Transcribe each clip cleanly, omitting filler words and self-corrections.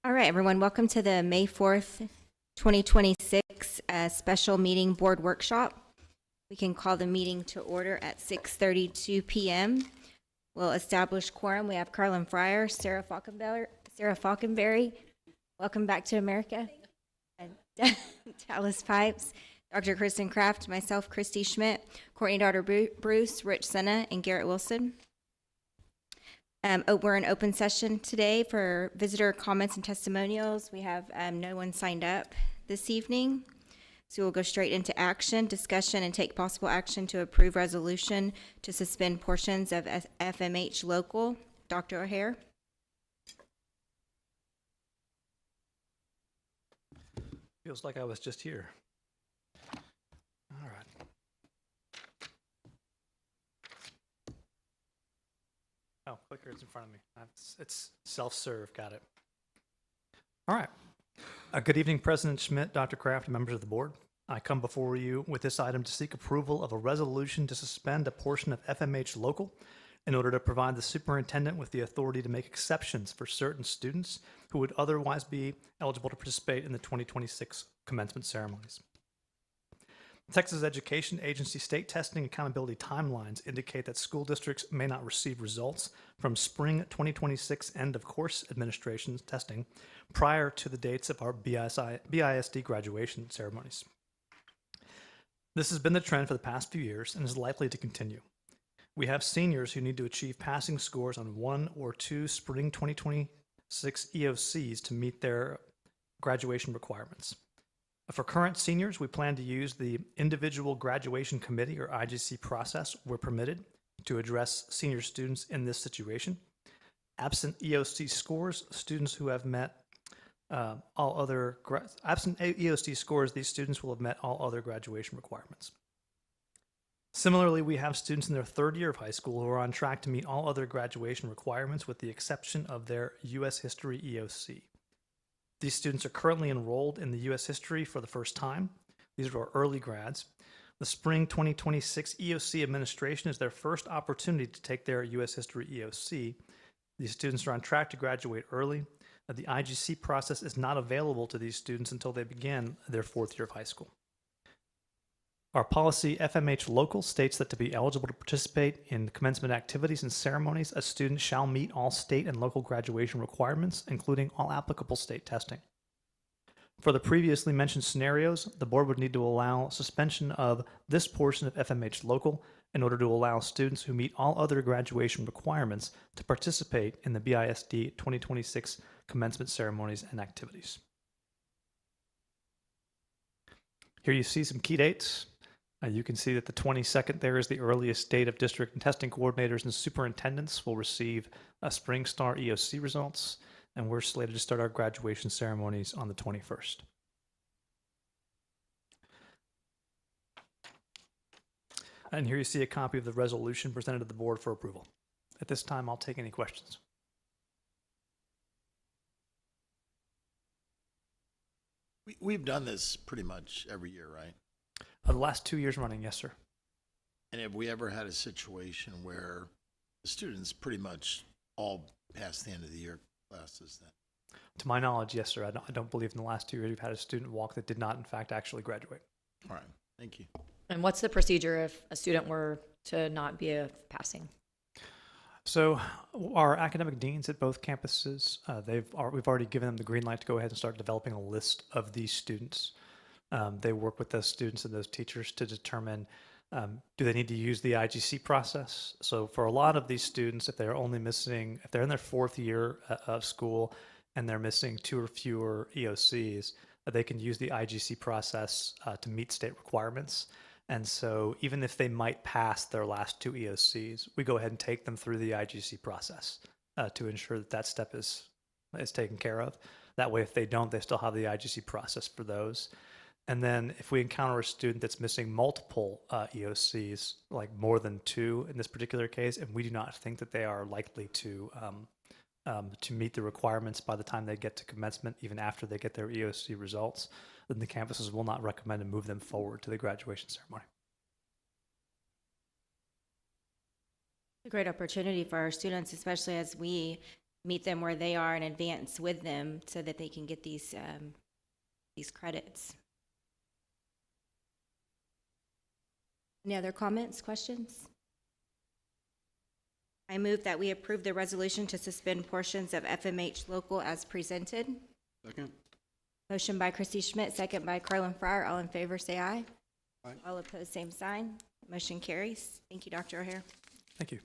All right, everyone, welcome to the May 4th, 2026 special meeting board workshop. We can call the meeting to order at 6:32 p.m. We'll establish quorum. We have Carlin Fryer, Sarah Falkenberry. Welcome back to America. And Dallas Pipes, Dr. Kristen Kraft, myself, Christy Schmidt, Courtney Daughter Bruce, Rich Senna, and Garrett Wilson. We're in open session today for visitor comments and testimonials. We have no one signed up this evening. So we'll go straight into action, discussion, and take possible action to approve resolution to suspend portions of FMH local. Dr. O'Hare. Feels like I was just here. All right. Oh, clicker is in front of me. It's self-serve. Got it. All right. Good evening, President Schmidt, Dr. Kraft, and members of the board. I come before you with this item to seek approval of a resolution to suspend a portion of FMH local in order to provide the superintendent with the authority to make exceptions for certain students who would otherwise be eligible to participate in the 2026 commencement ceremonies. Texas Education Agency state testing accountability timelines indicate that school districts may not receive results from spring 2026 end of course administration testing prior to the dates of our BISD graduation ceremonies. This has been the trend for the past few years and is likely to continue. We have seniors who need to achieve passing scores on 1 or 2 spring 2026 EOCs to meet their graduation requirements. For current seniors, we plan to use the individual graduation committee or IGC process where permitted to address senior students in this situation. Absent EOC scores, students who have met absent EOC scores, these students will have met all other graduation requirements. Similarly, we have students in their 3rd year of high school who are on track to meet all other graduation requirements with the exception of their U.S. History EOC. These students are currently enrolled in the U.S. History for the first time. These are our early grads. The spring 2026 EOC administration is their first opportunity to take their U.S. History EOC. These students are on track to graduate early. The IGC process is not available to these students until they begin their 4th year of high school. Our policy FMH local states that to be eligible to participate in commencement activities and ceremonies, a student shall meet all state and local graduation requirements, including all applicable state testing. For the previously mentioned scenarios, the board would need to allow suspension of this portion of FMH local in order to allow students who meet all other graduation requirements to participate in the BISD 2026 commencement ceremonies and activities. Here you see some key dates. You can see that the 22nd there is the earliest date of district and testing coordinators and superintendents will receive Spring Star EOC results, and we're slated to start our graduation ceremonies on the 21st. And here you see a copy of the resolution presented to the board for approval. At this time, I'll take any questions. We've done this pretty much every year, right? The last 2 years running, yes, sir. And have we ever had a situation where the students pretty much all passed the end of the year classes then? To my knowledge, yes, sir. I don't believe in the last 2 years we've had a student walk that did not, in fact, actually graduate. All right, thank you. And what's the procedure if a student were to not be a passing? So our academic deans at both campuses, we've already given them the green light to go ahead and start developing a list of these students. They work with those students and those teachers to determine do they need to use the IGC process. So for a lot of these students, if they're in their 4th year of school and they're missing 2 or fewer EOCs, they can use the IGC process to meet state requirements. And so even if they might pass their last 2 EOCs, we go ahead and take them through the IGC process to ensure that that step is taken care of. That way, if they don't, they still have the IGC process for those. And then if we encounter a student that's missing multiple EOCs, like more than 2 in this particular case, and we do not think that they are likely to meet the requirements by the time they get to commencement, even after they get their EOC results, then the campuses will not recommend to move them forward to the graduation ceremony. A great opportunity for our students, especially as we meet them where they are and advance with them so that they can get these credits. Any other comments, questions? I move that we approve the resolution to suspend portions of FMH local as presented. Second. Motion by Christy Schmidt, second by Carlin Fryer. All in favor, say aye. Aye. All opposed, same sign. Motion carries. Thank you, Dr. O'Hare. Thank you.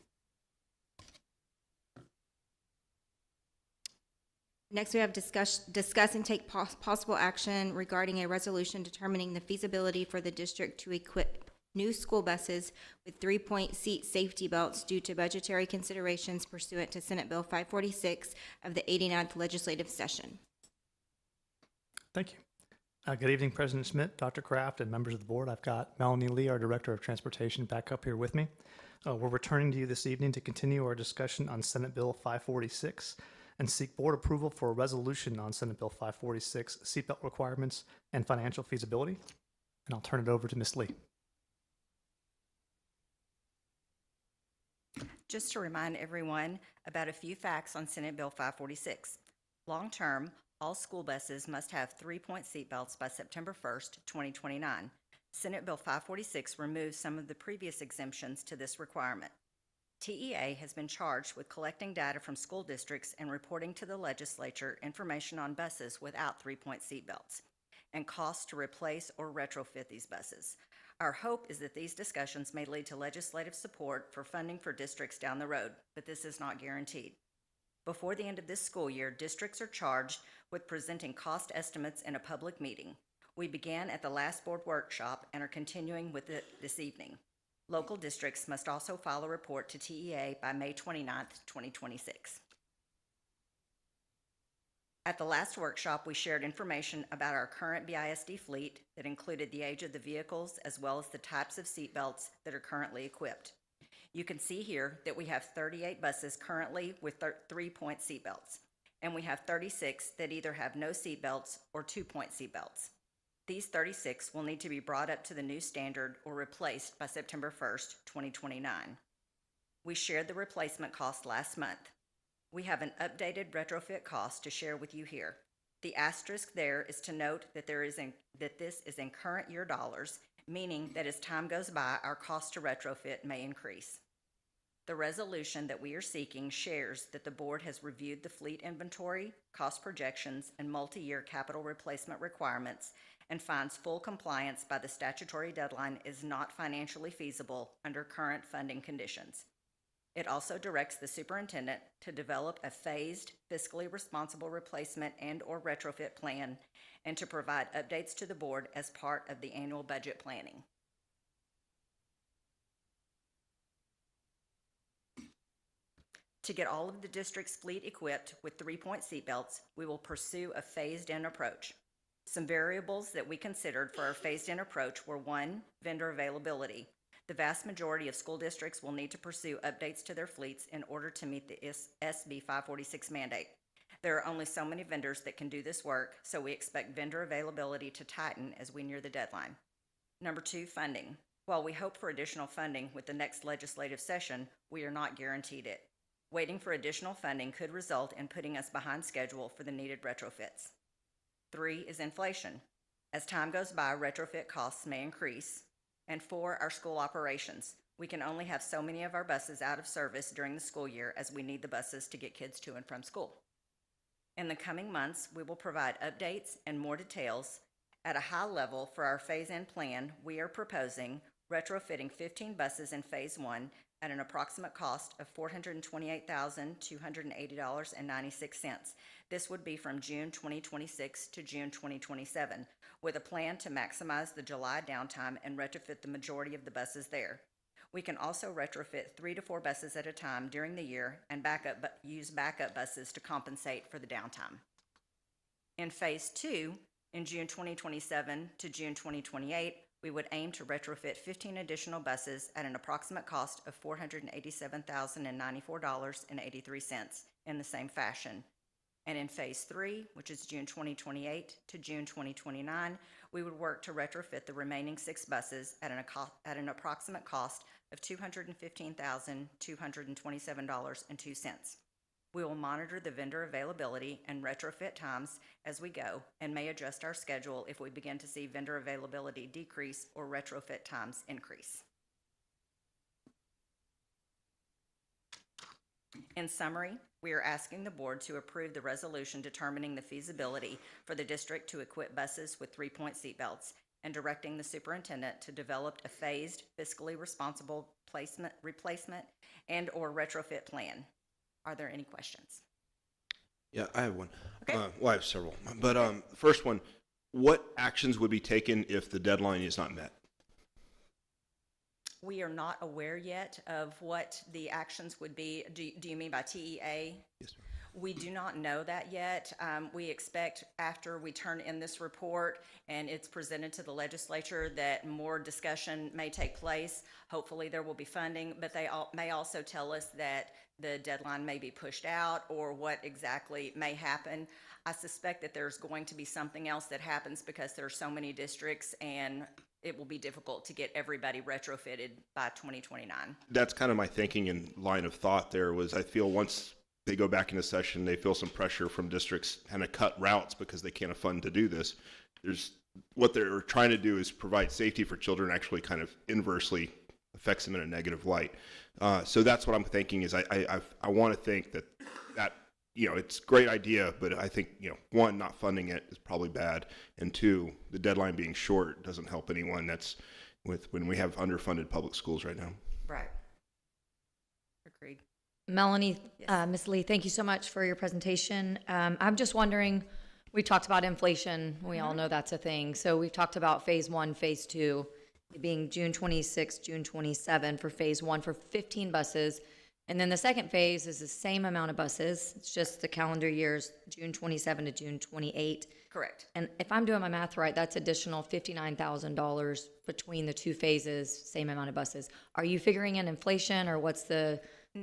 Next, we have discuss and take possible action regarding a resolution determining the feasibility for the district to equip new school buses with 3-point seat safety belts due to budgetary considerations pursuant to Senate Bill 546 of the 89th legislative session. Thank you. Good evening, President Schmidt, Dr. Kraft, and members of the board. I've got Melanie Lee, our Director of Transportation, back up here with me. We're returning to you this evening to continue our discussion on Senate Bill 546 and seek board approval for a resolution on Senate Bill 546, seatbelt requirements and financial feasibility. And I'll turn it over to Ms. Lee. Just to remind everyone about a few facts on Senate Bill 546. Long-term, all school buses must have 3-point seatbelts by September 1st, 2029. Senate Bill 546 removes some of the previous exemptions to this requirement. TEA has been charged with collecting data from school districts and reporting to the legislature information on buses without 3-point seatbelts and costs to replace or retrofit these buses. Our hope is that these discussions may lead to legislative support for funding for districts down the road, but this is not guaranteed. Before the end of this school year, districts are charged with presenting cost estimates in a public meeting. We began at the last board workshop and are continuing with it this evening. Local districts must also file a report to TEA by May 29th, 2026. At the last workshop, we shared information about our current BISD fleet that included the age of the vehicles as well as the types of seatbelts that are currently equipped. You can see here that we have 38 buses currently with 3-point seatbelts, and we have 36 that either have no seatbelts or 2-point seatbelts. These 36 will need to be brought up to the new standard or replaced by September 1st, 2029. We shared the replacement cost last month. We have an updated retrofit cost to share with you here. The asterisk there is to note that this is in current year dollars, meaning that as time goes by, our cost to retrofit may increase. The resolution that we are seeking shares that the board has reviewed the fleet inventory, cost projections, and multi-year capital replacement requirements and finds full compliance by the statutory deadline is not financially feasible under current funding conditions. It also directs the superintendent to develop a phased, fiscally responsible replacement and/or retrofit plan and to provide updates to the board as part of the annual budget planning. To get all of the district's fleet equipped with 3-point seatbelts, we will pursue a phased-in approach. Some variables that we considered for our phased-in approach were 1, vendor availability. The vast majority of school districts will need to pursue updates to their fleets in order to meet the SB 546 mandate. There are only so many vendors that can do this work, so we expect vendor availability to tighten as we near the deadline. Number 2, funding. While we hope for additional funding with the next legislative session, we are not guaranteed it. Waiting for additional funding could result in putting us behind schedule for the needed retrofits. 3 is inflation. As time goes by, retrofit costs may increase. And 4, our school operations. We can only have so many of our buses out of service during the school year as we need the buses to get kids to and from school. In the coming months, we will provide updates and more details. At a high level for our phase-in plan, we are proposing retrofitting 15 buses in Phase 1 at an approximate cost of $428,280.96. This would be from June 2026 to June 2027, with a plan to maximize the July downtime and retrofit the majority of the buses there. We can also retrofit 3 to 4 buses at a time during the year and use backup buses to compensate for the downtime. In Phase 2, in June 2027 to June 2028, we would aim to retrofit 15 additional buses at an approximate cost of $487,094.83 in the same fashion. And in Phase 3, which is June 2028 to June 2029, we would work to retrofit the remaining 6 buses at an approximate cost of $215,227.02. We will monitor the vendor availability and retrofit times as we go and may adjust our schedule if we begin to see vendor availability decrease or retrofit times increase. In summary, we are asking the board to approve the resolution determining the feasibility for the district to equip buses with 3-point seatbelts and directing the superintendent to develop a phased, fiscally responsible replacement and/or retrofit plan. Are there any questions? Yeah, I have one. Okay. Well, I have several. But first one, what actions would be taken if the deadline is not met? We are not aware yet of what the actions would be. Do you mean by TEA? Yes, ma'am. We do not know that yet. We expect after we turn in this report and it's presented to the legislature that more discussion may take place. Hopefully there will be funding, but they may also tell us that the deadline may be pushed out or what exactly may happen. I suspect that there's going to be something else that happens because there are so many districts and it will be difficult to get everybody retrofitted by 2029. That's kind of my thinking and line of thought there was I feel once they go back into session, they feel some pressure from districts kind of cut routes because they can't afford to do this. What they're trying to do is provide safety for children, actually kind of inversely affects them in a negative light. So that's what I'm thinking is I want to think that it's a great idea, but I think, one, not funding it is probably bad. And two, the deadline being short doesn't help anyone. That's when we have underfunded public schools right now. Right. Agreed. Melanie, Yes. Ms. Lee, thank you so much for your presentation. I'm just wondering, we talked about inflation. We all know that's a thing. So we've talked about phase 1, phase 2 being June 26, June 27 for phase 1 for 15 buses. And then the second phase is the same amount of buses. It's just the calendar years, June 27 to June 28. Correct. And if I'm doing my math right, that's additional $59,000 between the two phases, same amount of buses. Are you figuring in inflation or what's the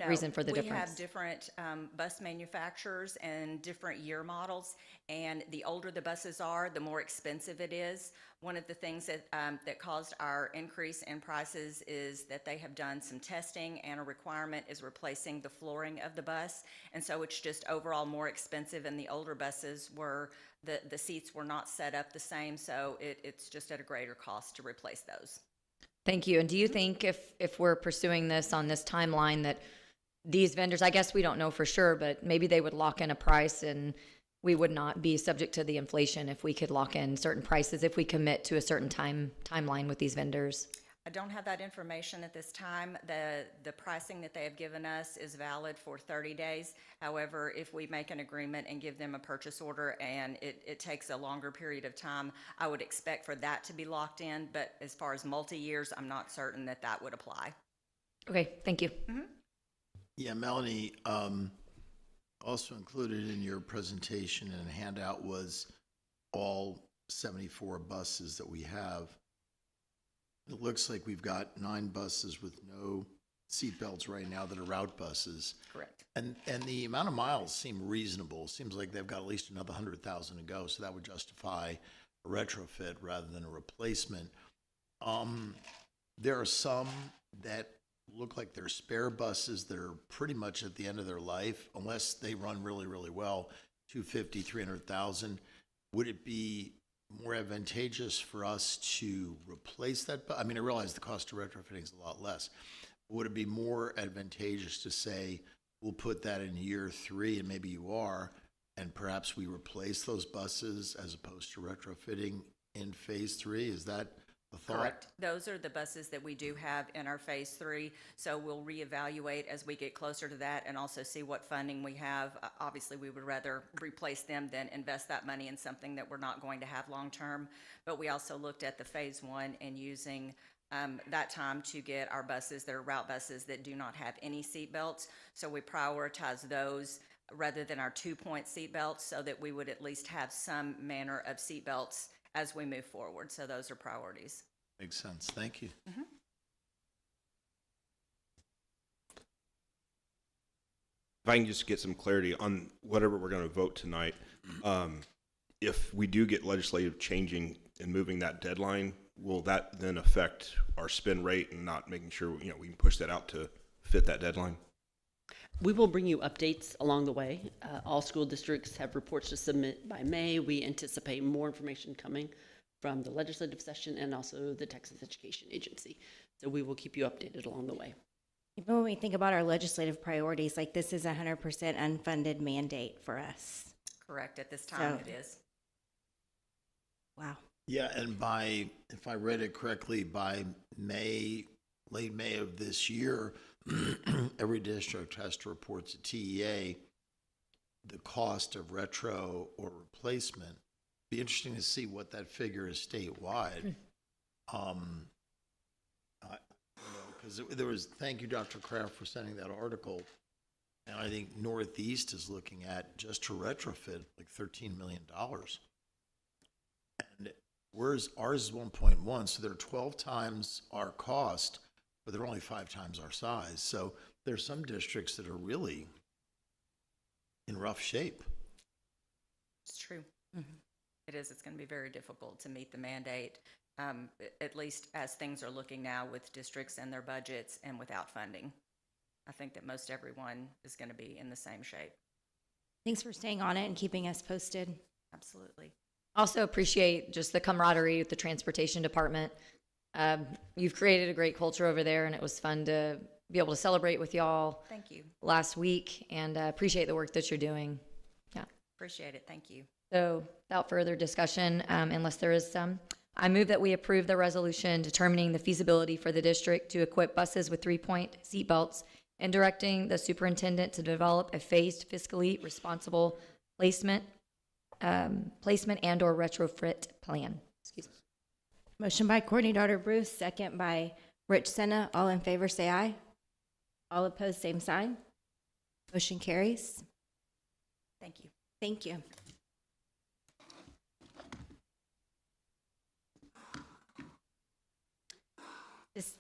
reason for the We difference? have different bus manufacturers and different year models, and the older the buses are, the more expensive it is. One of the things that caused our increase in prices is that they have done some testing, and a requirement is replacing the flooring of the bus, and so it's just overall more expensive. And the older buses were the seats were not set up the same, so it's just at a greater cost to replace those. Thank you. And do you think if we're pursuing this on this timeline that these vendors, I guess we don't know for sure, but maybe they would lock in a price and we would not be subject to the inflation if we could lock in certain prices if we commit to a certain timeline with these vendors? I don't have that information at this time. The pricing that they have given us is valid for 30 days. However, if we make an agreement and give them a purchase order and it takes a longer period of time, I would expect for that to be locked in. But as far as multi-years, I'm not certain that that would apply. Okay, thank you. Yeah, Melanie, also included in your presentation and handout was all 74 buses that we have. It looks like we've got 9 buses with no seatbelts right now that are route buses. Correct. And the amount of miles seem reasonable. Seems like they've got at least another 100,000 to go, so that would justify a retrofit rather than a replacement. There are some that look like they're spare buses that are pretty much at the end of their life, unless they run really, really well, 250, 300,000. Would it be more advantageous for us to replace that? I mean, I realize the cost of retrofitting is a lot less. Would it be more advantageous to say, we'll put that in year 3, and maybe you are, and perhaps we replace those buses as opposed to retrofitting in phase 3? Is that the thought? Correct. Those are the buses that we do have in our phase 3. So we'll reevaluate as we get closer to that and also see what funding we have. Obviously, we would rather replace them than invest that money in something that we're not going to have long term. But we also looked at the phase 1 and using that time to get our buses that are route buses that do not have any seat belts. So we prioritize those rather than our 2-point seat belts so that we would at least have some manner of seat belts as we move forward. So those are priorities. Makes sense. Thank you. If I can just get some clarity on whatever we're going to vote tonight, if we do get legislative changing and moving that deadline, will that then affect our spend rate and not making sure we can push that out to fit that deadline? We will bring you updates along the way. All school districts have reports to submit by May. We anticipate more information coming from the legislative session and also the Texas Education Agency. So we will keep you updated along the way. Even when we think about our legislative priorities, like this is a 100% unfunded mandate for us. Correct, at this time So- it is. Wow. Yeah, and by, if I read it correctly, by May, late May of this year, every district has to report to TEA the cost of retro or replacement. Be interesting to see what that figure is statewide. Because there was, thank you, Dr. Kraft, for sending that article. And I think Northeast is looking at, just to retrofit, like $13 million. And ours is 1.1, so they're 12 times our cost, but they're only 5 times our size. So there's some districts that are really in rough shape. It's true. It is. It's going to be very difficult to meet the mandate, at least as things are looking now with districts and their budgets and without funding. I think that most everyone is going to be in the same shape. Thanks for staying on it and keeping us posted. Absolutely. Also appreciate just the camaraderie with the transportation department. You've created a great culture over there, and it was fun to be able to celebrate with y'all Thank you. last week, and appreciate the work that you're doing. Yeah. Appreciate it. Thank you. So without further discussion, unless there is some, I move that we approve the resolution determining the feasibility for the district to equip buses with 3-point seat belts and directing the superintendent to develop a phased fiscally responsible placement and or retrofit plan. Excuse me. Motion by Courtney Daughter Bruce, second by Rich Senna. All in favor, say aye. All opposed, same sign. Motion carries. Thank you. Thank you.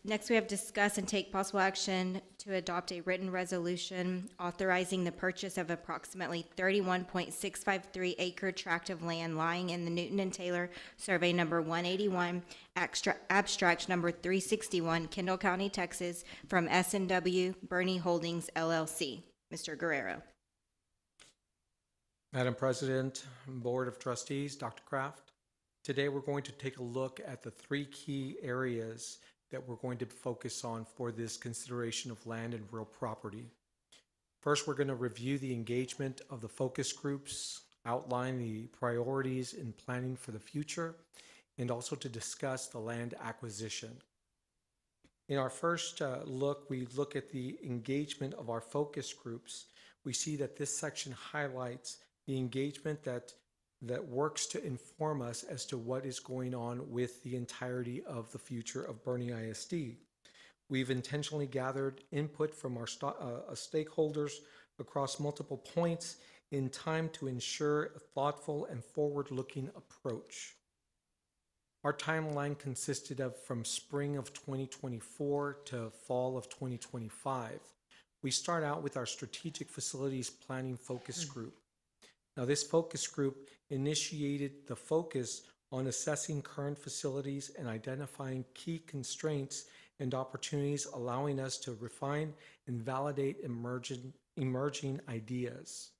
Next, we have discuss and take possible action to adopt a written resolution authorizing the purchase of approximately 31.653 acre tract of land lying in the Newton and Taylor Survey Number 181, abstract number 361, Kendall County, Texas, from S&W Bernie Holdings LLC. Mr. Guerrero. Madam President, Board of Trustees, Dr. Kraft, today we're going to take a look at the 3 key areas that we're going to focus on for this consideration of land and real property. First, we're going to review the engagement of the focus groups, outline the priorities in planning for the future, and also to discuss the land acquisition. In our first look, we look at the engagement of our focus groups. We see that this section highlights the engagement that works to inform us as to what is going on with the entirety of the future of Boerne ISD. We've intentionally gathered input from our stakeholders across multiple points in time to ensure a thoughtful and forward-looking approach. Our timeline consisted of from spring of 2024 to fall of 2025. We start out with our strategic facilities planning focus group. Now, this focus group initiated the focus on assessing current facilities and identifying key constraints and opportunities, allowing us to refine and validate emerging ideas.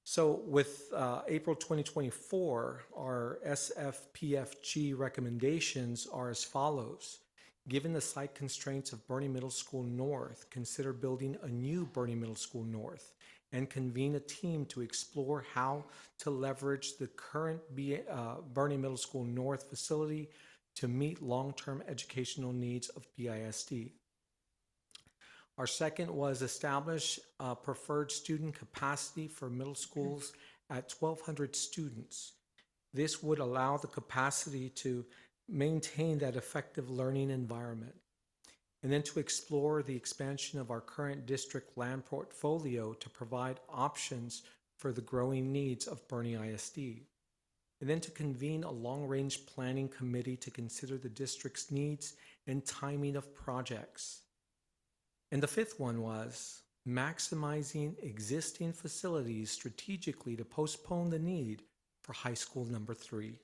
So with April 2024, our SFPFG recommendations are as follows. Given the site constraints of Boerne Middle School North, consider building a new Boerne Middle School North and convene a team to explore how to leverage the current Boerne Middle School North facility to meet long-term educational needs of BISD. Our second was establish preferred student capacity for middle schools at 1,200 students. This would allow the capacity to maintain that effective learning environment. And then to explore the expansion of our current district land portfolio to provide options for the growing needs of Boerne ISD. And then to convene a long-range planning committee to consider the district's needs and timing of projects. And the fifth one was maximizing existing facilities strategically to postpone the need for high school number 3.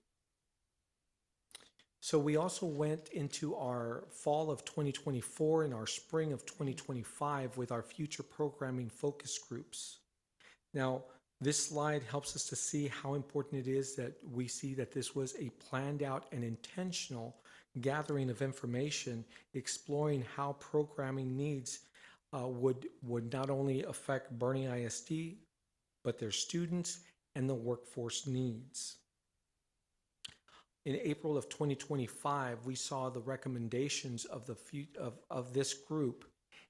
So we also went into our fall of 2024 and our spring of 2025 with our future programming focus groups. Now, this slide helps us to see how important it is that we see that this was a planned out and intentional gathering of information, exploring how programming needs would not only affect Bernie ISD, but their students and the workforce needs. In April of 2025, we saw the recommendations of this group,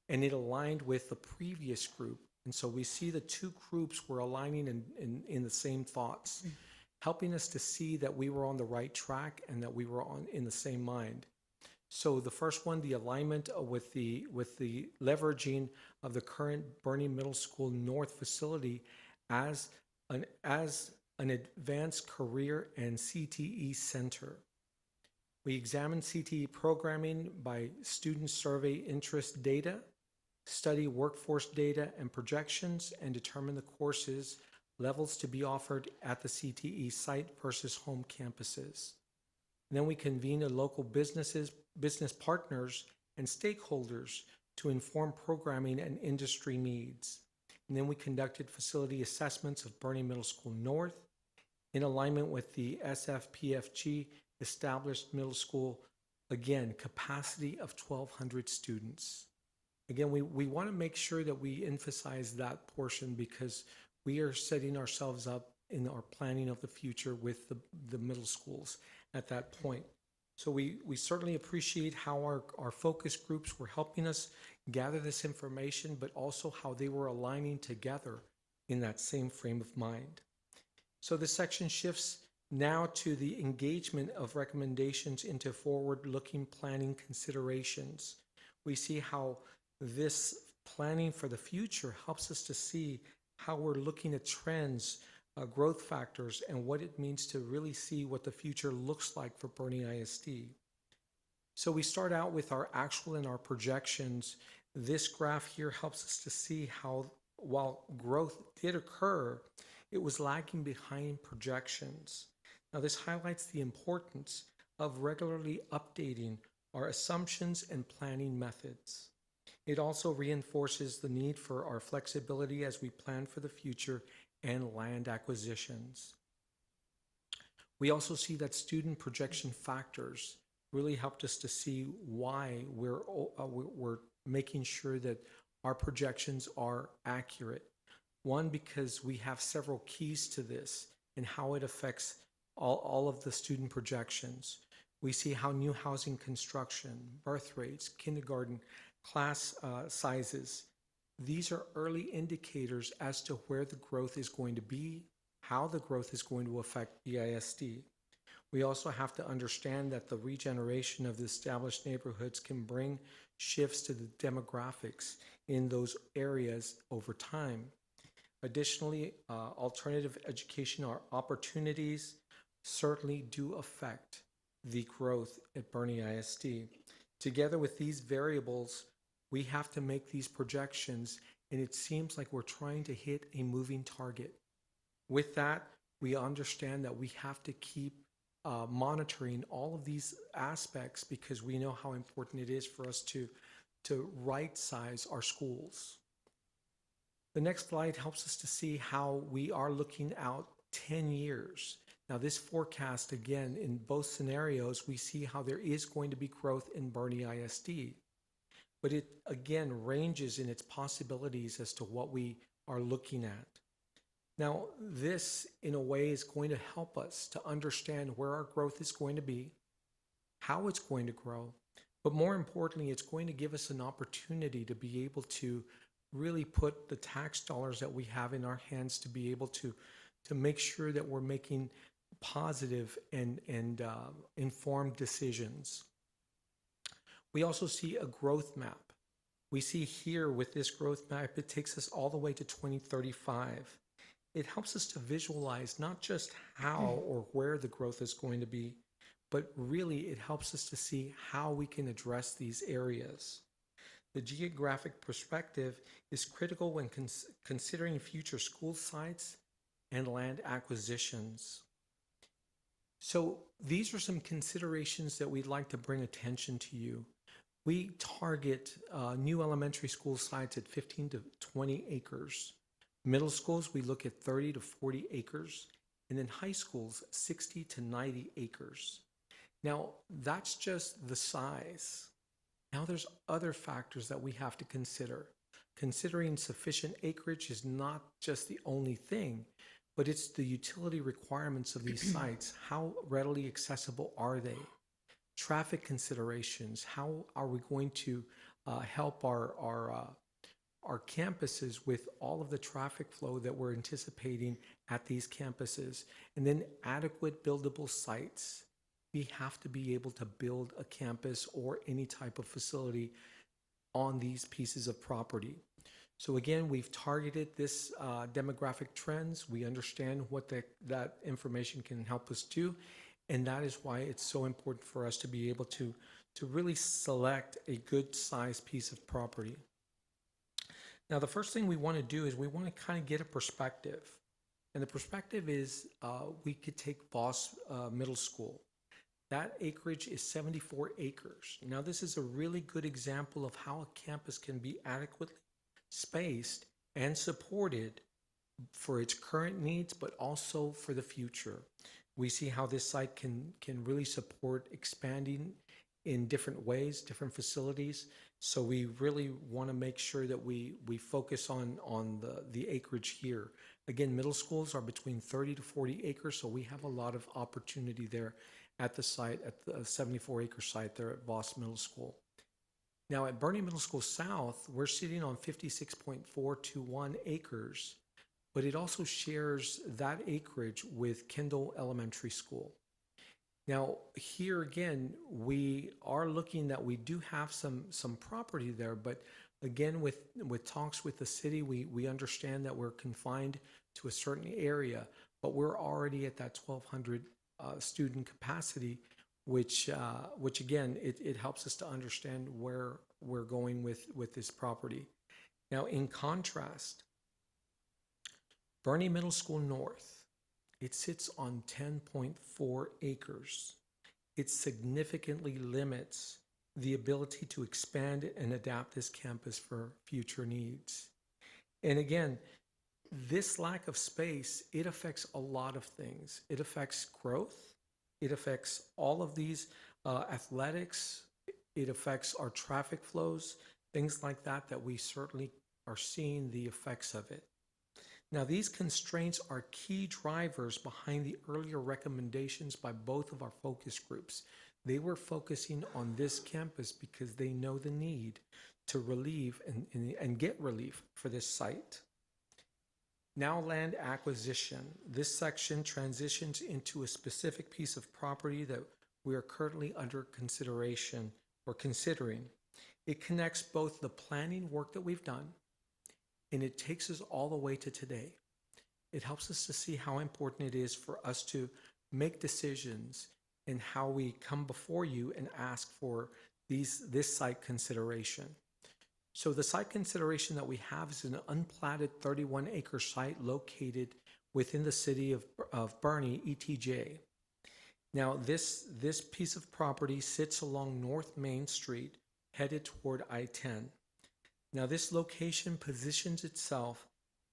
and it aligned with the previous group. And so we see the two groups were aligning in the same thoughts, helping us to see that we were on the right track and that we were in the same mind. So the first one, the alignment with the leveraging of the current Bernie Middle School North facility as an advanced career and CTE center. We examined CTE programming by student survey interest data, study workforce data and projections, and determine the courses levels to be offered at the CTE site versus home campuses. And then we convened a local business partners and stakeholders to inform programming and industry needs. And then we conducted facility assessments of Bernie Middle School North in alignment with the SFPFG established middle school, again, capacity of 1,200 students. Again, we want to make sure that we emphasize that portion because we are setting ourselves up in our planning of the future with the middle schools at that point. So we certainly appreciate how our focus groups were helping us gather this information, but also how they were aligning together in that same frame of mind. So this section shifts now to the engagement of recommendations into forward-looking planning considerations. We see how this planning for the future helps us to see how we're looking at trends, growth factors, and what it means to really see what the future looks like for Bernie ISD. So we start out with our actual and our projections. This graph here helps us to see how, while growth did occur, it was lagging behind projections. Now, this highlights the importance of regularly updating our assumptions and planning methods. It also reinforces the need for our flexibility as we plan for the future and land acquisitions. We also see that student projection factors really helped us to see why we're making sure that our projections are accurate. One, because we have several keys to this and how it affects all of the student projections. We see how new housing construction, birth rates, kindergarten class sizes, these are early indicators as to where the growth is going to be, how the growth is going to affect BISD. We also have to understand that the regeneration of the established neighborhoods can bring shifts to the demographics in those areas over time. Additionally, alternative education or opportunities certainly do affect the growth at Bernie ISD. Together with these variables, we have to make these projections, and it seems like we're trying to hit a moving target. With that, we understand that we have to keep monitoring all of these aspects because we know how important it is for us to right size our schools. The next slide helps us to see how we are looking out 10 years. Now, this forecast, again, in both scenarios, we see how there is going to be growth in Bernie ISD. But it, again, ranges in its possibilities as to what we are looking at. Now, this, in a way, is going to help us to understand where our growth is going to be, how it's going to grow, but more importantly, it's going to give us an opportunity to be able to really put the tax dollars that we have in our hands to be able to make sure that we're making positive and informed decisions. We also see a growth map. We see here with this growth map, it takes us all the way to 2035. It helps us to visualize not just how or where the growth is going to be, but really it helps us to see how we can address these areas. The geographic perspective is critical when considering future school sites and land acquisitions. So these are some considerations that we'd like to bring attention to you. We target new elementary school sites at 15 to 20 acres. Middle schools, we look at 30 to 40 acres. And then high schools, 60 to 90 acres. Now, that's just the size. Now there's other factors that we have to consider. Considering sufficient acreage is not just the only thing, but it's the utility requirements of these sites. How readily accessible are they? Traffic considerations. How are we going to help our campuses with all of the traffic flow that we're anticipating at these campuses? And then adequate buildable sites. We have to be able to build a campus or any type of facility on these pieces of property. So again, we've targeted this demographic trends. We understand what that information can help us do. And that is why it's so important for us to be able to really select a good sized piece of property. Now, the first thing we want to do is we want to kind of get a perspective. And the perspective is we could take Voss Middle School. That acreage is 74 acres. Now, this is a really good example of how a campus can be adequately spaced and supported for its current needs, but also for the future. We see how this site can really support expanding in different ways, different facilities. So we really want to make sure that we focus on the acreage here. Again, middle schools are between 30 to 40 acres, so we have a lot of opportunity there at the site, at the 74-acre site there at Voss Middle School. Now at Bernie Middle School South, we're sitting on 56.421 acres, but it also shares that acreage with Kendall Elementary School. Now, here again, we are looking that we do have some property there, but again, with talks with the city, we understand that we're confined to a certain area, but we're already at that 1,200 student capacity, which again, it helps us to understand where we're going with this property. Now, in contrast, Bernie Middle School North, it sits on 10.4 acres. It significantly limits the ability to expand and adapt this campus for future needs. And again, this lack of space, it affects a lot of things. It affects growth. It affects all of these athletics. It affects our traffic flows, things like that we certainly are seeing the effects of it. Now, these constraints are key drivers behind the earlier recommendations by both of our focus groups. They were focusing on this campus because they know the need to relieve and get relief for this site. Now, land acquisition. This section transitions into a specific piece of property that we are currently under consideration or considering. It connects both the planning work that we've done, and it takes us all the way to today. It helps us to see how important it is for us to make decisions and how we come before you and ask for this site consideration. So the site consideration that we have is an unplatted 31-acre site located within the city of Bernie, ETJ. Now, this piece of property sits along North Main Street, headed toward I-10. Now, this location positions itself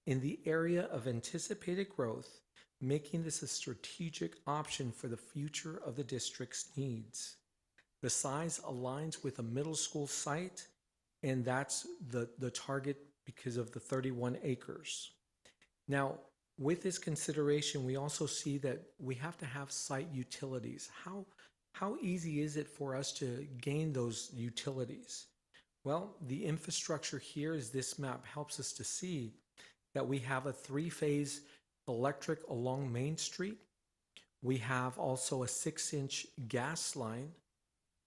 in the area of anticipated growth, making this a strategic option for the future of the district's needs. The size aligns with a middle school site, and that's the target because of the 31 acres. Now, with this consideration, we also see that we have to have site utilities. How easy is it for us to gain those utilities? Well, the infrastructure here, as this map helps us to see, that we have a 3-phase electric along Main Street. We have also a 6-inch gas line,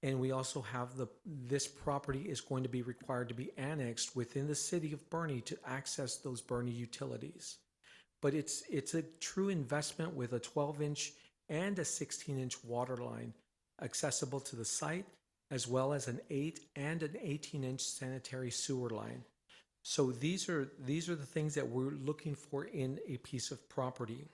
and we also have this property is going to be required to be annexed within the city of Bernie to access those Bernie utilities. But it's a true investment with a 12-inch and a 16-inch water line accessible to the site, as well as an 8 and an 18-inch sanitary sewer line. So these are the things that we're looking for in a piece of property.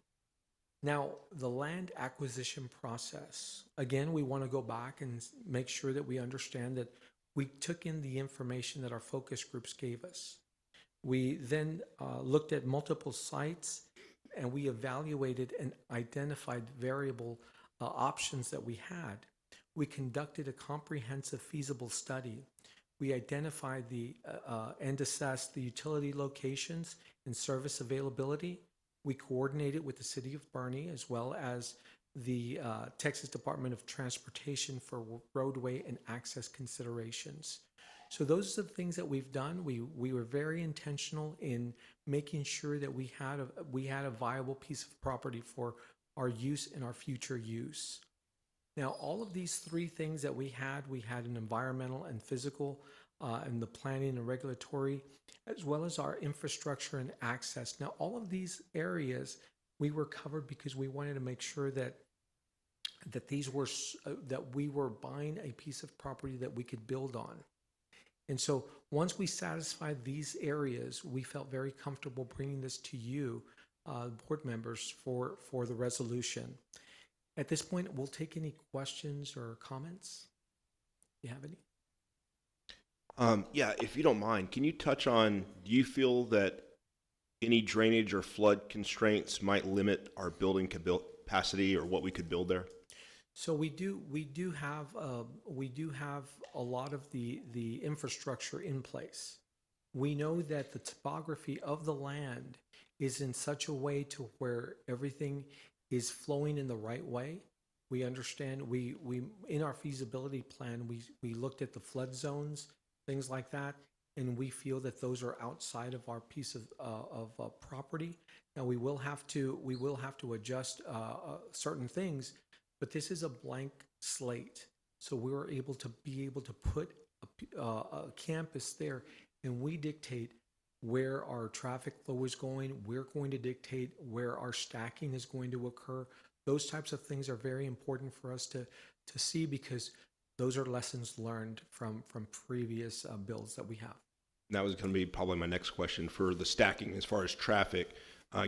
Now, the land acquisition process, again, we want to go back and make sure that we understand that we took in the information that our focus groups gave us. We then looked at multiple sites and we evaluated and identified variable options that we had. We conducted a comprehensive feasible study. We identified and assessed the utility locations and service availability. We coordinated with the City of Bernie as well as the Texas Department of Transportation for roadway and access considerations. So those are the things that we've done. We were very intentional in making sure that we had a viable piece of property for our use and our future use. Now, all of these three things that we had an environmental and physical and the planning and regulatory, as well as our infrastructure and access. Now, all of these areas we were covered because we wanted to make sure that we were buying a piece of property that we could build on. And so once we satisfied these areas, we felt very comfortable bringing this to you, board members, for the resolution. At this point, we'll take any questions or comments. Do you have any? Yeah, if you don't mind, can you touch on, do you feel that any drainage or flood constraints might limit our building capacity or what we could build there? So we do have a lot of the infrastructure in place. We know that the topography of the land is in such a way to where everything is flowing in the right way. We understand, we in our feasibility plan, we looked at the flood zones, things like that, and we feel that those are outside of our piece of property. Now we will have to adjust certain things, but this is a blank slate. So we were able to put a campus there, and we dictate where our traffic flow is going. We're going to dictate where our stacking is going to occur. Those types of things are very important for us to see, because those are lessons learned from previous builds that we have. That was going to be probably my next question for the stacking as far as traffic,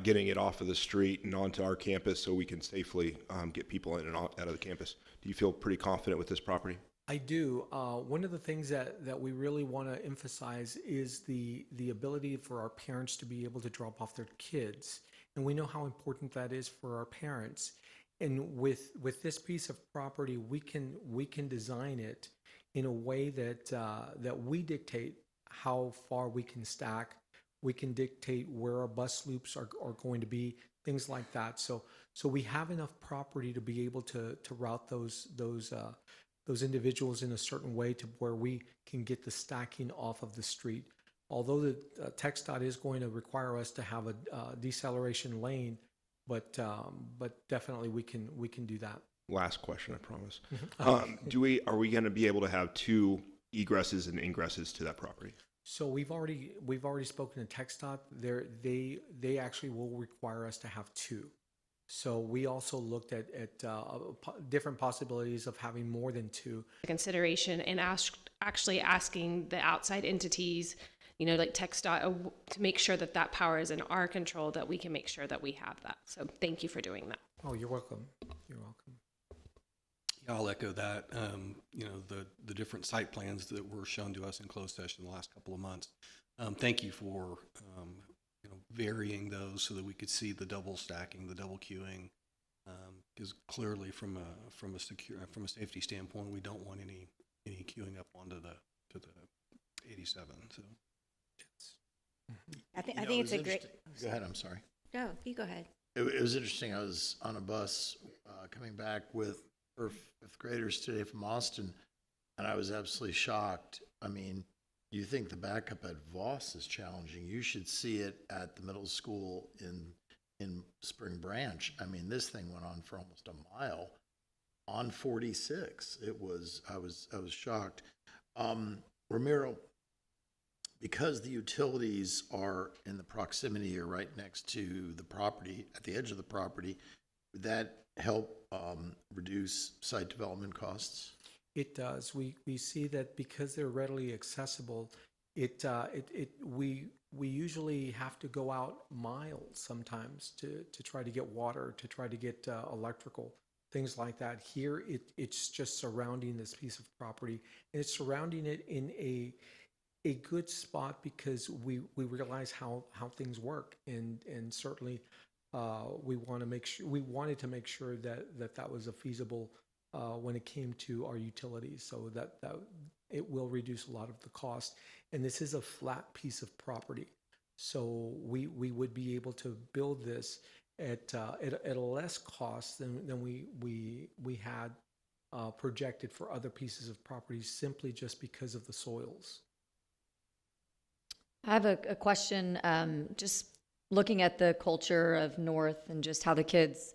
getting it off of the street and onto our campus so we can safely get people in and out of the campus. Do you feel pretty confident with this property? I do. One of the things that we really want to emphasize is the ability for our parents to be able to drop off their kids. And we know how important that is for our parents. And with this piece of property, we can design it in a way that we dictate how far we can stack. We can dictate where our bus loops are going to be, things like that. So we have enough property to be able to route those individuals in a certain way to where we can get the stacking off of the street. Although the TxDOT is going to require us to have a deceleration lane, but definitely we can do that. Last question, I promise. Are we going to be able to have two egresses and ingresses to that property? So we've already spoken to TxDOT. They actually will require us to have two. So we also looked at different possibilities of having more than two. Consideration and actually asking the outside entities, like TxDOT, to make sure that power is in our control, that we can make sure that we have that. So thank you for doing that. Oh, you're welcome. You're welcome. Yeah, I'll echo that. The different site plans that were shown to us in closed session the last couple of months. Thank you for varying those so that we could see the double stacking, the double queuing, because clearly from a safety standpoint, we don't want any queuing up onto the 87. So I think It it's was a great. interesting. Go ahead, I'm sorry. No, you go ahead. It was interesting. I was on a bus coming back with fifth graders today from Austin, and I was absolutely shocked. I mean, you think the backup at Voss is challenging. You should see it at the middle school in Spring Branch. I mean, this thing went on for almost a mile on 46. I was shocked. Ramiro, because the utilities are in the proximity or right next to the property, at the edge of the property, would that help reduce site development costs? It does. We see that because they're readily accessible, We usually have to go out miles sometimes to try to get water, to try to get electrical, things like that. Here, it's just surrounding this piece of property, and it's surrounding it in a good spot because we realize how things work, and certainly we wanted to make sure that was a feasible when it came to our utilities, so that it will reduce a lot of the cost. And this is a flat piece of property, so we would be able to build this at a less cost than we had projected for other pieces of property, simply just because of the soils. I have a question, just looking at the culture of North and just how the kids,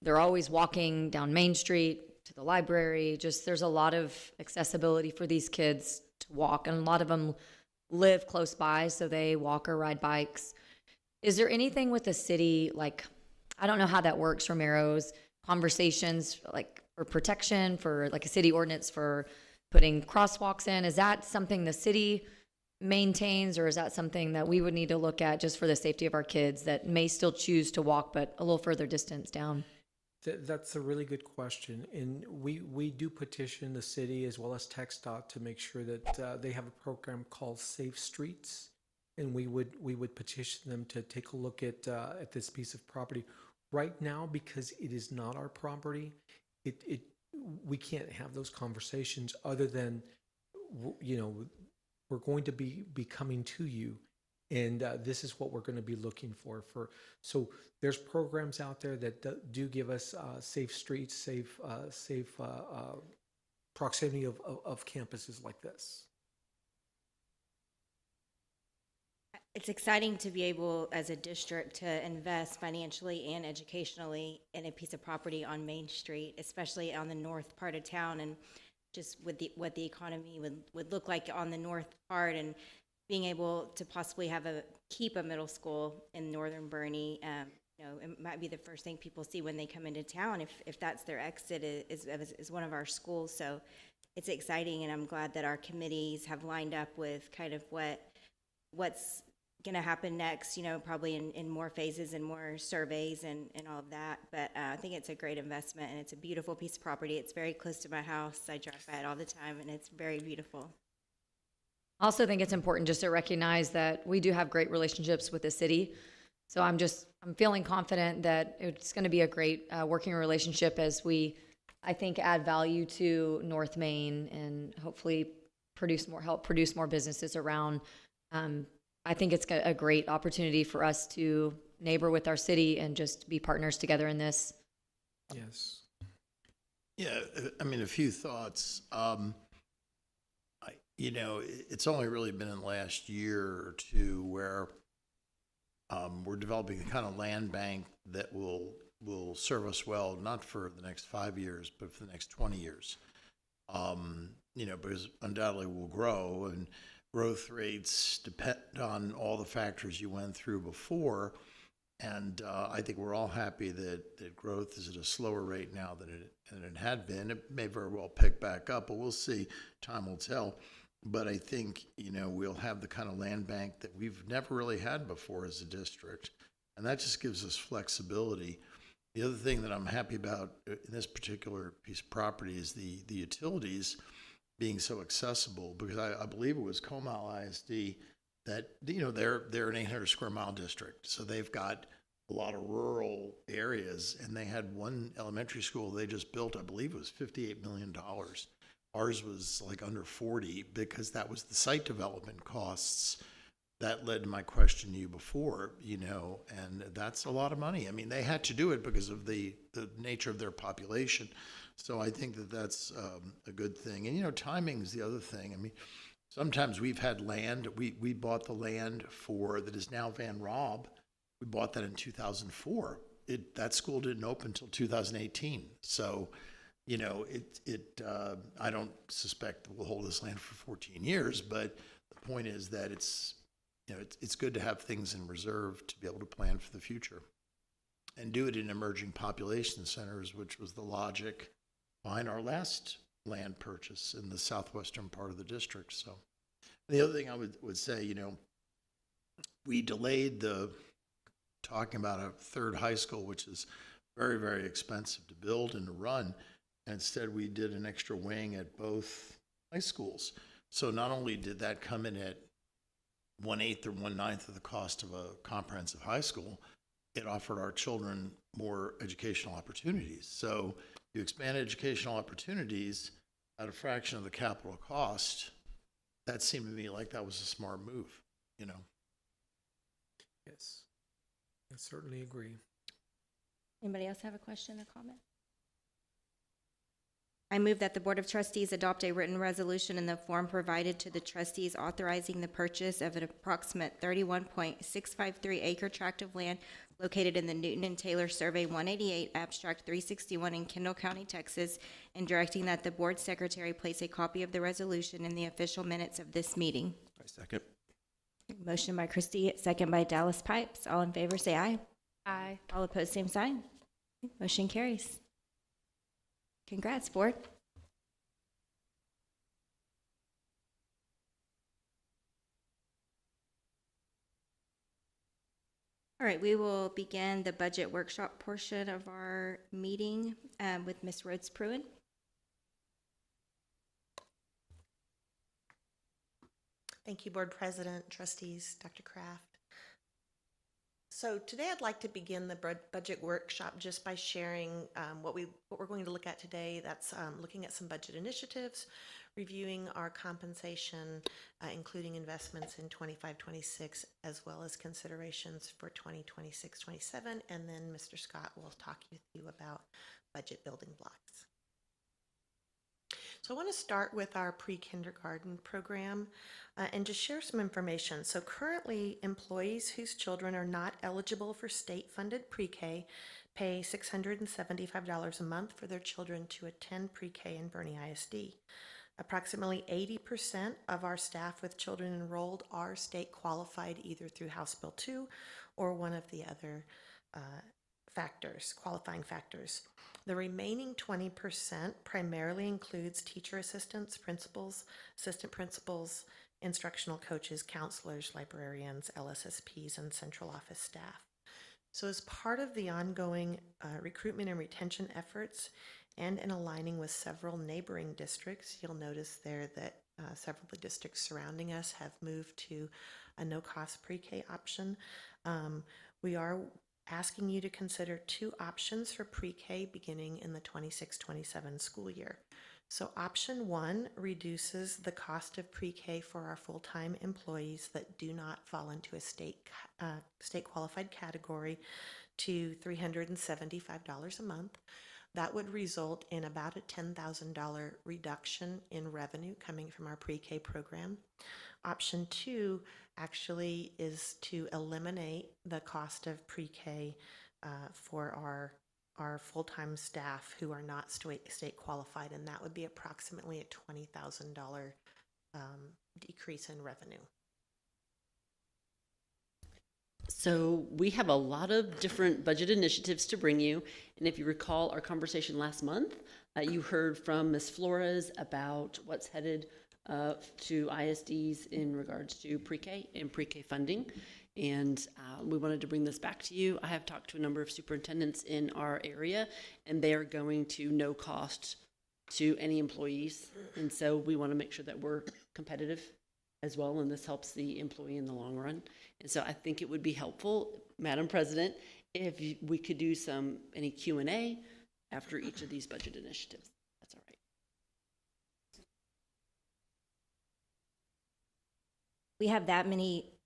they're always walking down Main Street to the library. Just there's a lot of accessibility for these kids to walk, and a lot of them live close by, so they walk or ride bikes. Is there anything with the city, like, I don't know how that works, Romero's conversations, like for protection, for like a city ordinance for putting crosswalks in? Is that something the city maintains, or is that something that we would need to look at just for the safety of our kids that may still choose to walk but a little further distance down? That's a really good question, and we do petition the city as well as TxDOT to make sure that they have a program called Safe Streets, and we would petition them to take a look at this piece of property. Right now, because it is not our property, we can't have those conversations other than, we're going to be coming to you, and this is what we're going to be looking for. So there's programs out there that do give us safe streets, safe proximity of campuses like this. It's exciting to be able, as a district, to invest financially and educationally in a piece of property on Main Street, especially on the north part of town, and just with what the economy would look like on the north part, and being able to possibly keep a middle school in northern Bernie. It might be the first thing people see when they come into town, if that's their exit, is one of our schools. So it's exciting, and I'm glad that our committees have lined up with kind of what's going to happen next, probably in more phases and more surveys and all of that. But I think it's a great investment, and it's a beautiful piece of property. It's very close to my house. I drive by it all the time, and it's very beautiful. I also think it's important just to recognize that we do have great relationships with the city. So I'm feeling confident that it's going to be a great working relationship as we, I think, add value to North Main and hopefully help produce more businesses around. I think it's a great opportunity for us to neighbor with our city and just be partners together in this. Yes. Yeah, I mean, a few thoughts. It's only really been in the last year or two where we're developing the kind of land bank that will serve us well, not for the next 5 years, but for the next 20 years. Because undoubtedly we'll grow, and growth rates depend on all the factors you went through before. And I think we're all happy that growth is at a slower rate now than it had been. It may very well pick back up, but we'll see. Time will tell. But I think, we'll have the kind of land bank that we've never really had before as a district. And that just gives us flexibility. The other thing that I'm happy about in this particular piece of property is the utilities being so accessible, because I believe it was Comal ISD that, they're an 800 square mile district. So they've got a lot of rural areas, and they had one elementary school they just built, I believe it was $58 million. Ours was like under 40 because that was the site development costs. That led to my question to you before, and that's a lot of money. I mean, they had to do it because of the nature of their population. So I think that's a good thing. And, timing is the other thing. I mean, sometimes we've had land. We bought the land that is now Van Rob. We bought that in 2004. That school didn't open until 2018. So, I don't suspect that we'll hold this land for 14 years, but the point is that it's good to have things in reserve to be able to plan for the future and do it in emerging population centers, which was the logic behind our last land purchase in the southwestern part of the district. So The other thing I would say, you know, we delayed talking about a third high school, which is very, very expensive to build and to run. And instead, we did an extra wing at both high schools. So not only did that come in at 1/8 or 1/9 of the cost of a comprehensive high school, it offered our children more educational opportunities. So you expand educational opportunities at a fraction of the capital cost. That seemed to me like that was a smart move, you know? Yes, I certainly agree. Anybody else have a question or comment? I move that the Board of Trustees adopt a written resolution in the form provided to the trustees authorizing the purchase of an approximate 31.653 acre tract of land located in the Newton and Taylor Survey 188, Abstract 361 in Kendall County, Texas, and directing that the board secretary place a copy of the resolution in the official minutes of this meeting. I second. Motion by Christie, second by Dallas Pipes. All in favor, say aye. Aye. All opposed, same sign. Motion carries. Congrats, board. All right, we will begin the budget workshop portion of our meeting with Ms. Rhodes Pruitt. Thank you, Board President, Trustees, Dr. Kraft. So today I'd like to begin the budget workshop just by sharing what we're going to look at today. That's looking at some budget initiatives, reviewing our compensation, including investments in 25-26, as well as considerations for 2026-27, and then Mr. Scott will talk with you about budget building blocks. So I want to start with our pre-kindergarten program and just share some information. So currently, employees whose children are not eligible for state-funded pre-K pay $675 a month for their children to attend pre-K in Boerne ISD. Approximately 80% of our staff with children enrolled are state qualified either through House Bill 2 or one of the other qualifying factors. The remaining 20% primarily includes teacher assistants, principals, assistant principals, instructional coaches, counselors, librarians, LSSPs, and central office staff. So as part of the ongoing recruitment and retention efforts and in aligning with several neighboring districts, you'll notice there that several of the districts surrounding us have moved to a no-cost pre-K option. We are asking you to consider two options for pre-K beginning in the 26-27 school year. So option one reduces the cost of pre-K for our full-time employees that do not fall into a state qualified category to $375 a month. That would result in about a $10,000 reduction in revenue coming from our pre-K program. Option two actually is to eliminate the cost of pre-K for our full-time staff who are not state qualified, and that would be approximately a $20,000 decrease in revenue. So we have a lot of different budget initiatives to bring you. And if you recall our conversation last month, you heard from Ms. Flores about what's headed to ISDs in regards to pre-K and pre-K funding. And we wanted to bring this back to you. I have talked to a number of superintendents in our area, and they are going to no cost to any employees. And so we want to make sure that we're competitive as well, and this helps the employee in the long run. And so I think it would be helpful, Madam President, if we could do any Q&A after each of these budget initiatives. That's all right.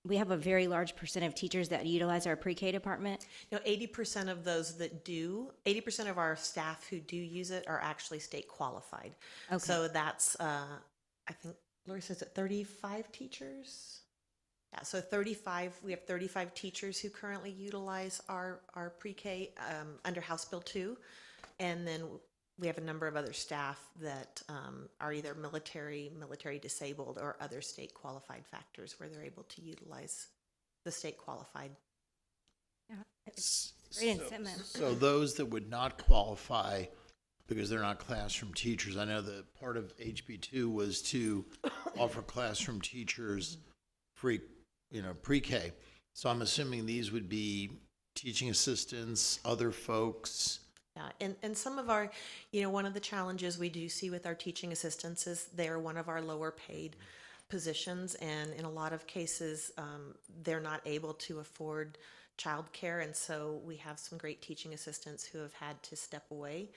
We have a very large percent of teachers that utilize our pre-K department. 80% of those that do, 80% of our staff who do use it are actually state qualified. Okay. So that's, I think, Lori says it 35 teachers? Yeah, so we have 35 teachers who currently utilize our pre-K under House Bill 2. And then we have a number of other staff that are either military disabled, or other state qualified factors where they're able to utilize the state qualified. Yeah, it's great incentive. So those that would not qualify because they're not classroom teachers. I know that part of HB2 was to offer classroom teachers free, pre-K. So I'm assuming these would be teaching assistants, other folks. Yeah, and some of our, one of the challenges we do see with our teaching assistants is they're one of our lower paid positions, and in a lot of cases, they're not able to afford childcare, and so we have some great teaching assistants who have had to step away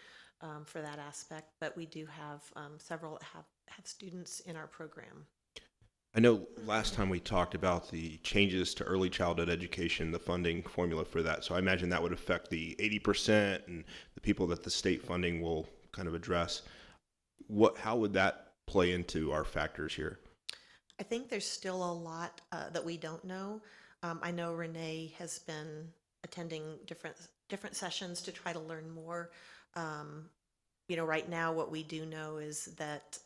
for that aspect, but we do have several have students in our program. I know last time we talked about the changes to early childhood education, the funding formula for that. So I imagine that would affect the 80% and the people that the state funding will kind of address. How would that play into our factors here? I think there's still a lot that we don't know. I know Renee has been attending different sessions to try to learn more. Right now what we do know is that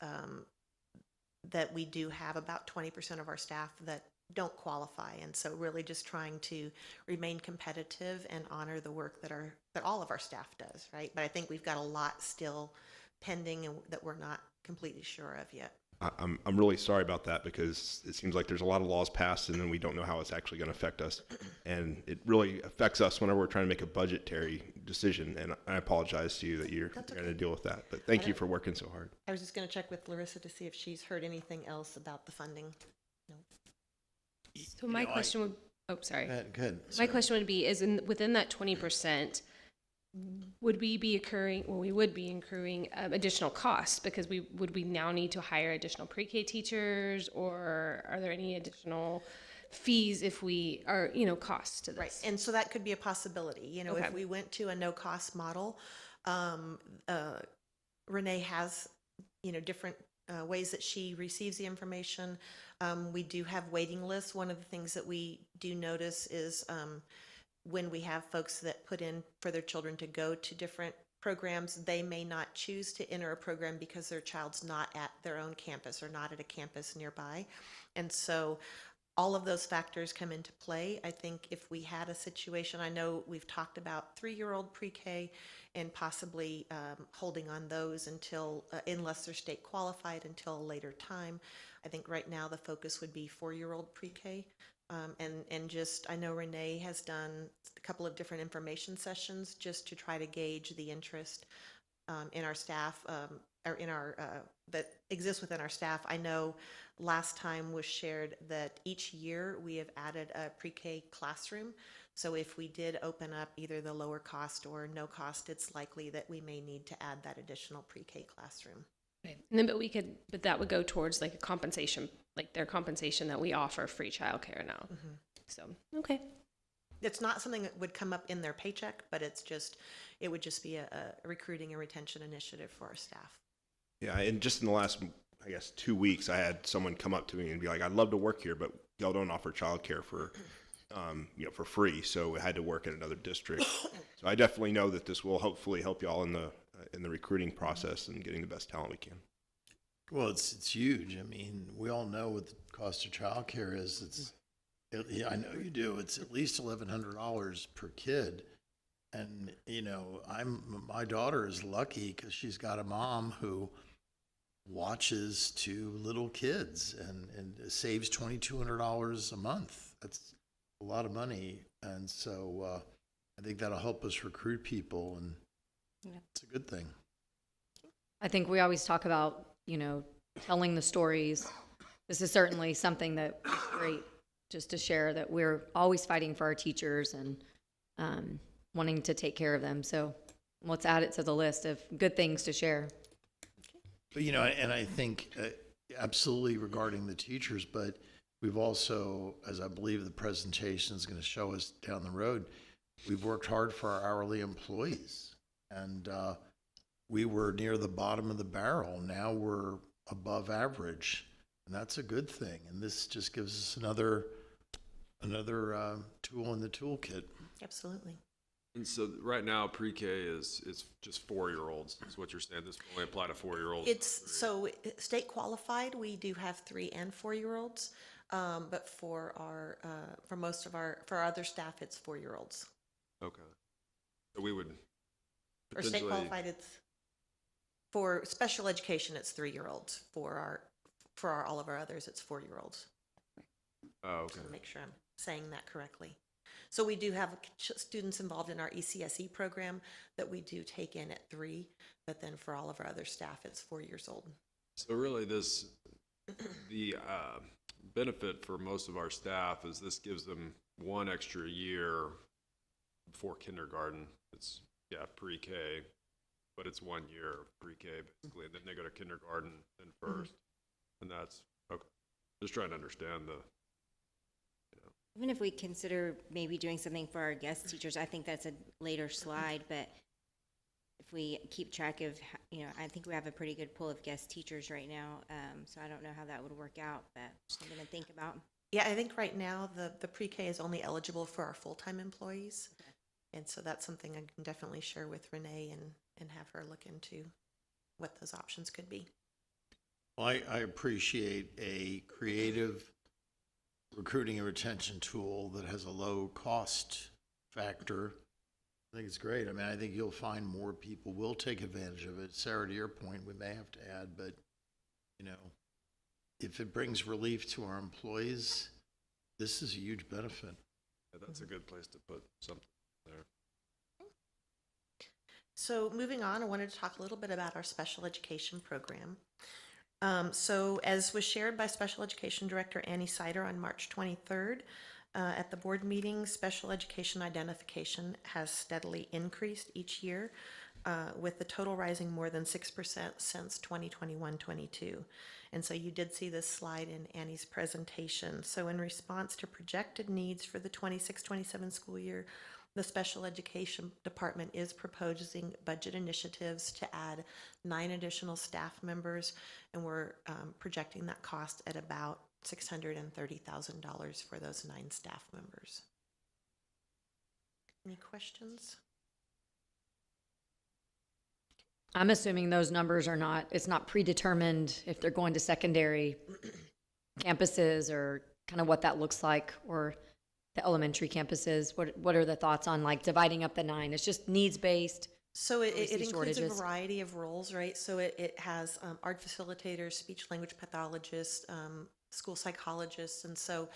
that we do have about 20% of our staff that don't qualify, and so really just trying to remain competitive and honor the work that all of our staff does, right? But I think we've got a lot still pending and that we're not completely sure of yet. I'm really sorry about that, because it seems like there's a lot of laws passed and then we don't know how it's actually going to affect us. And it really affects us whenever we're trying to make a budgetary decision. And I apologize to you that you're going to deal with that. But thank you for working so hard. I was just going to check with Larissa to see if she's heard anything else about the funding. No. So my question would, oh, sorry. Good. My question would be, within that 20%, would we be incurring additional costs, because would we now need to hire additional pre-K teachers, or are there any additional fees if we are, costs to this? Right, and so that could be a possibility. Okay. If we went to a no-cost model, Renee has, different ways that she receives the information. We do have waiting lists. One of the things that we do notice is when we have folks that put in for their children to go to different programs, they may not choose to enter a program because their child's not at their own campus or not at a campus nearby. And so all of those factors come into play. I think if we had a situation, I know we've talked about 3-year-old pre-K and possibly holding on those until, unless they're state qualified, until a later time. I think right now the focus would be 4-year-old pre-K. And just, I know Renee has done a couple of different information sessions just to try to gauge the interest in our staff, or in our, that exists within our staff. I know last time was shared that each year we have added a pre-K classroom. So if we did open up either the lower cost or no cost, it's likely that we may need to add that additional pre-K classroom. Okay. And then, but that would go towards like a compensation, like their compensation that we offer free childcare now. Mm-hmm. So, okay. It's not something that would come up in their paycheck, but it would just be a recruiting and retention initiative for our staff. Yeah, and just in the last, I guess, 2 weeks, I had someone come up to me and be like, "I'd love to work here, but y'all don't offer childcare for, for free." So I had to work at another district. So I definitely know that this will hopefully help y'all in the recruiting process and getting the best talent we can. Well, it's huge. I mean, we all know what the cost of childcare is. I know you do. It's at least $1,100 per kid. And, my daughter is lucky because she's got a mom who watches 2 little kids and saves $2,200 a month. That's a lot of money. And so I think that'll help us recruit people, and it's a good thing. I think we always talk about, telling the stories. This is certainly something that is great just to share, that we're always fighting for our teachers and wanting to take care of them. So let's add it to the list of good things to share. But, and I think absolutely regarding the teachers, but we've also, as I believe the presentation is going to show us down the road, we've worked hard for our hourly employees. And we were near the bottom of the barrel. Now we're above average, and that's a good thing. And this just gives us another tool in the toolkit. Absolutely. And so right now, pre-K is just 4-year-olds, is what you're saying. This will only apply to 4-year-olds. It's so state qualified. We do have 3 and 4-year-olds, but for our for our other staff, it's 4-year-olds. Okay. So we would For state potentially, qualified, it's For special education, it's 3-year-olds. All of our others, it's 4-year-olds. Oh, okay. So make sure I'm saying that correctly. So we do have students involved in our ECSE program that we do take in at 3, but then for all of our other staff, it's 4 years old. So really the benefit for most of our staff is this gives them 1 extra year before kindergarten. It's, pre-K, but it's 1 year of pre-K basically, and then they go to kindergarten then first. And that's, okay. Just trying to understand Even if we consider maybe doing something for our guest teachers, I think that's a later slide, but if we keep track of, I think we have a pretty good pool of guest teachers right now, so I don't know how that would work out, but something to think about. Yeah, I think right now the pre-K is only eligible for our full-time employees. And so that's something I can definitely share with Renee and have her look into what those options could be. Well, I appreciate a creative recruiting and retention tool that has a low cost factor. I think it's great. I mean, I think you'll find more people will take advantage of it. Sarah, to your point, we may have to add, but if it brings relief to our employees, this is a huge benefit. that's a good place to put something there. So moving on, I wanted to talk a little bit about our special education program. So as was shared by Special Education Director Annie Sider on March 23rd, at the board meeting, special education identification has steadily increased each year, with the total rising more than 6% since 2021-22. And so you did see this slide in Annie's presentation. So in response to projected needs for the 26-27 school year, the Special Education Department is proposing budget initiatives to add 9 additional staff members, and we're projecting that cost at about $630,000 for those 9 staff members. Any questions? I'm assuming those numbers are not, it's not predetermined if they're going to secondary campuses or kind of what that looks like, or the elementary campuses. What are the thoughts on like dividing up the 9? It's just needs-based. So it includes shortages. a variety of roles, right? So it has art facilitators, speech language pathologists, school psychologists. And so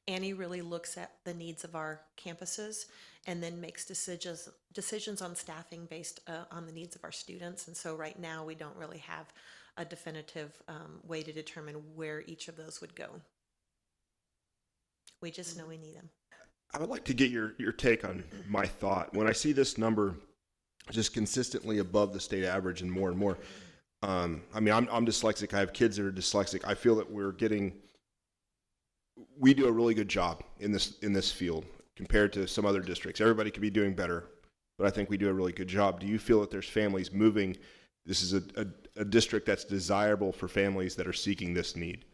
Annie really looks at the needs of our campuses and then makes decisions on staffing based on the needs of our students. And so right now we don't really have a definitive way to determine where each of those would go. We just know we need them. I would like to get your take on my thought. When I see this number just consistently above the state average and more, I mean, I'm dyslexic. I have kids that are dyslexic. I feel that we do a really good job in this field compared to some other districts. Everybody could be doing better, but I think we do a really good job. Do you feel that there's families moving? This is a district that's desirable for families that are seeking this need.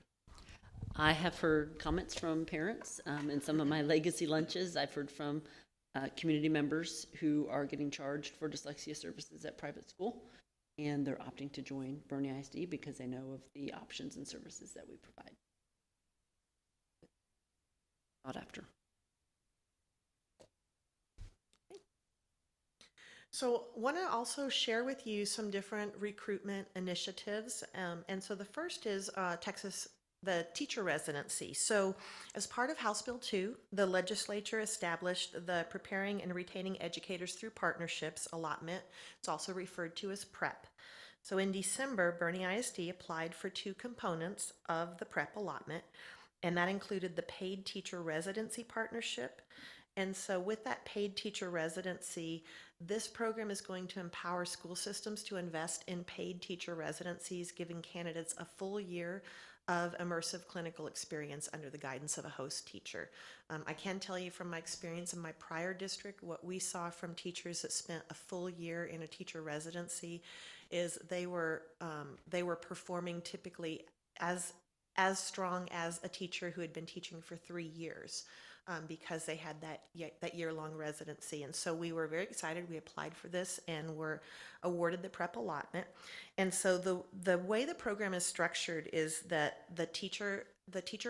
I have heard comments from parents in some of my legacy lunches. I've heard from community members who are getting charged for dyslexia services at private school, and they're opting to join Bernie ISD because they know of the options and services that we provide. Thought after. So want to also share with you some different recruitment initiatives. And so the first is the teacher residency. So as part of House Bill 2, the legislature established the Preparing and Retaining Educators Through Partnerships allotment. It's also referred to as PREP. So in December, Bernie ISD applied for 2 components of the PREP allotment, and that included the Paid Teacher Residency Partnership. And so with that paid teacher residency, this program is going to empower school systems to invest in paid teacher residencies, giving candidates a full year of immersive clinical experience under the guidance of a host teacher. I can tell you from my experience in my prior district, what we saw from teachers that spent a full year in a teacher residency is they were performing typically as strong as a teacher who had been teaching for 3 years. because they had that year-long residency. And so we were very excited. We applied for this and were awarded the prep allotment. And so the way the program is structured is that the teacher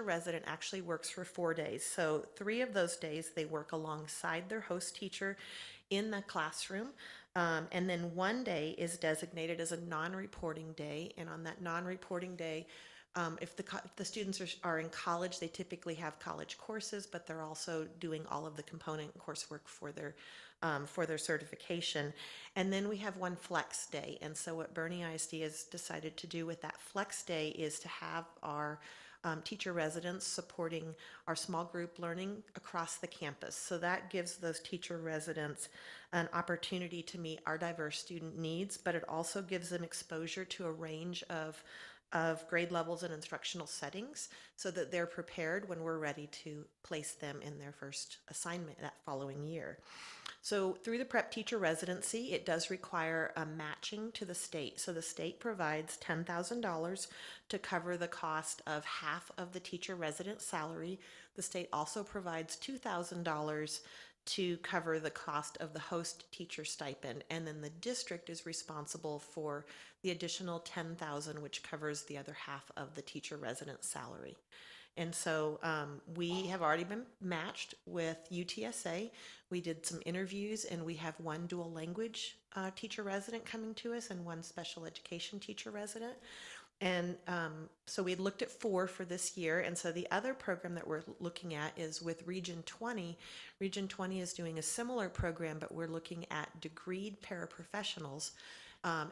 resident actually works for 4 days. So 3 of those days they work alongside their host teacher in the classroom. And then 1 day is designated as a non-reporting day. And on that non-reporting day, if the students are in college, they typically have college courses, but they're also doing all of the component coursework for their certification. And then we have 1 flex day. And so what Bernie ISD has decided to do with that flex day is to have our teacher residents supporting our small group learning across the campus. So that gives those teacher residents an opportunity to meet our diverse student needs, but it also gives them exposure to a range of grade levels and instructional settings so that they're prepared when we're ready to place them in their first assignment that following year. So through the prep teacher residency, it does require a matching to the state. So the state provides $10,000 to cover the cost of half of the teacher resident salary. The state also provides $2,000 to cover the cost of the host teacher stipend, and then the district is responsible for the additional $10,000, which covers the other half of the teacher resident salary. And so we have already been matched with UTSA. We did some interviews, and we have 1 dual language teacher resident coming to us and 1 special education teacher resident. And so we looked at 4 for this year. And so the other program that we're looking at is with Region 20. Region 20 is doing a similar program, but we're looking at degreed paraprofessionals.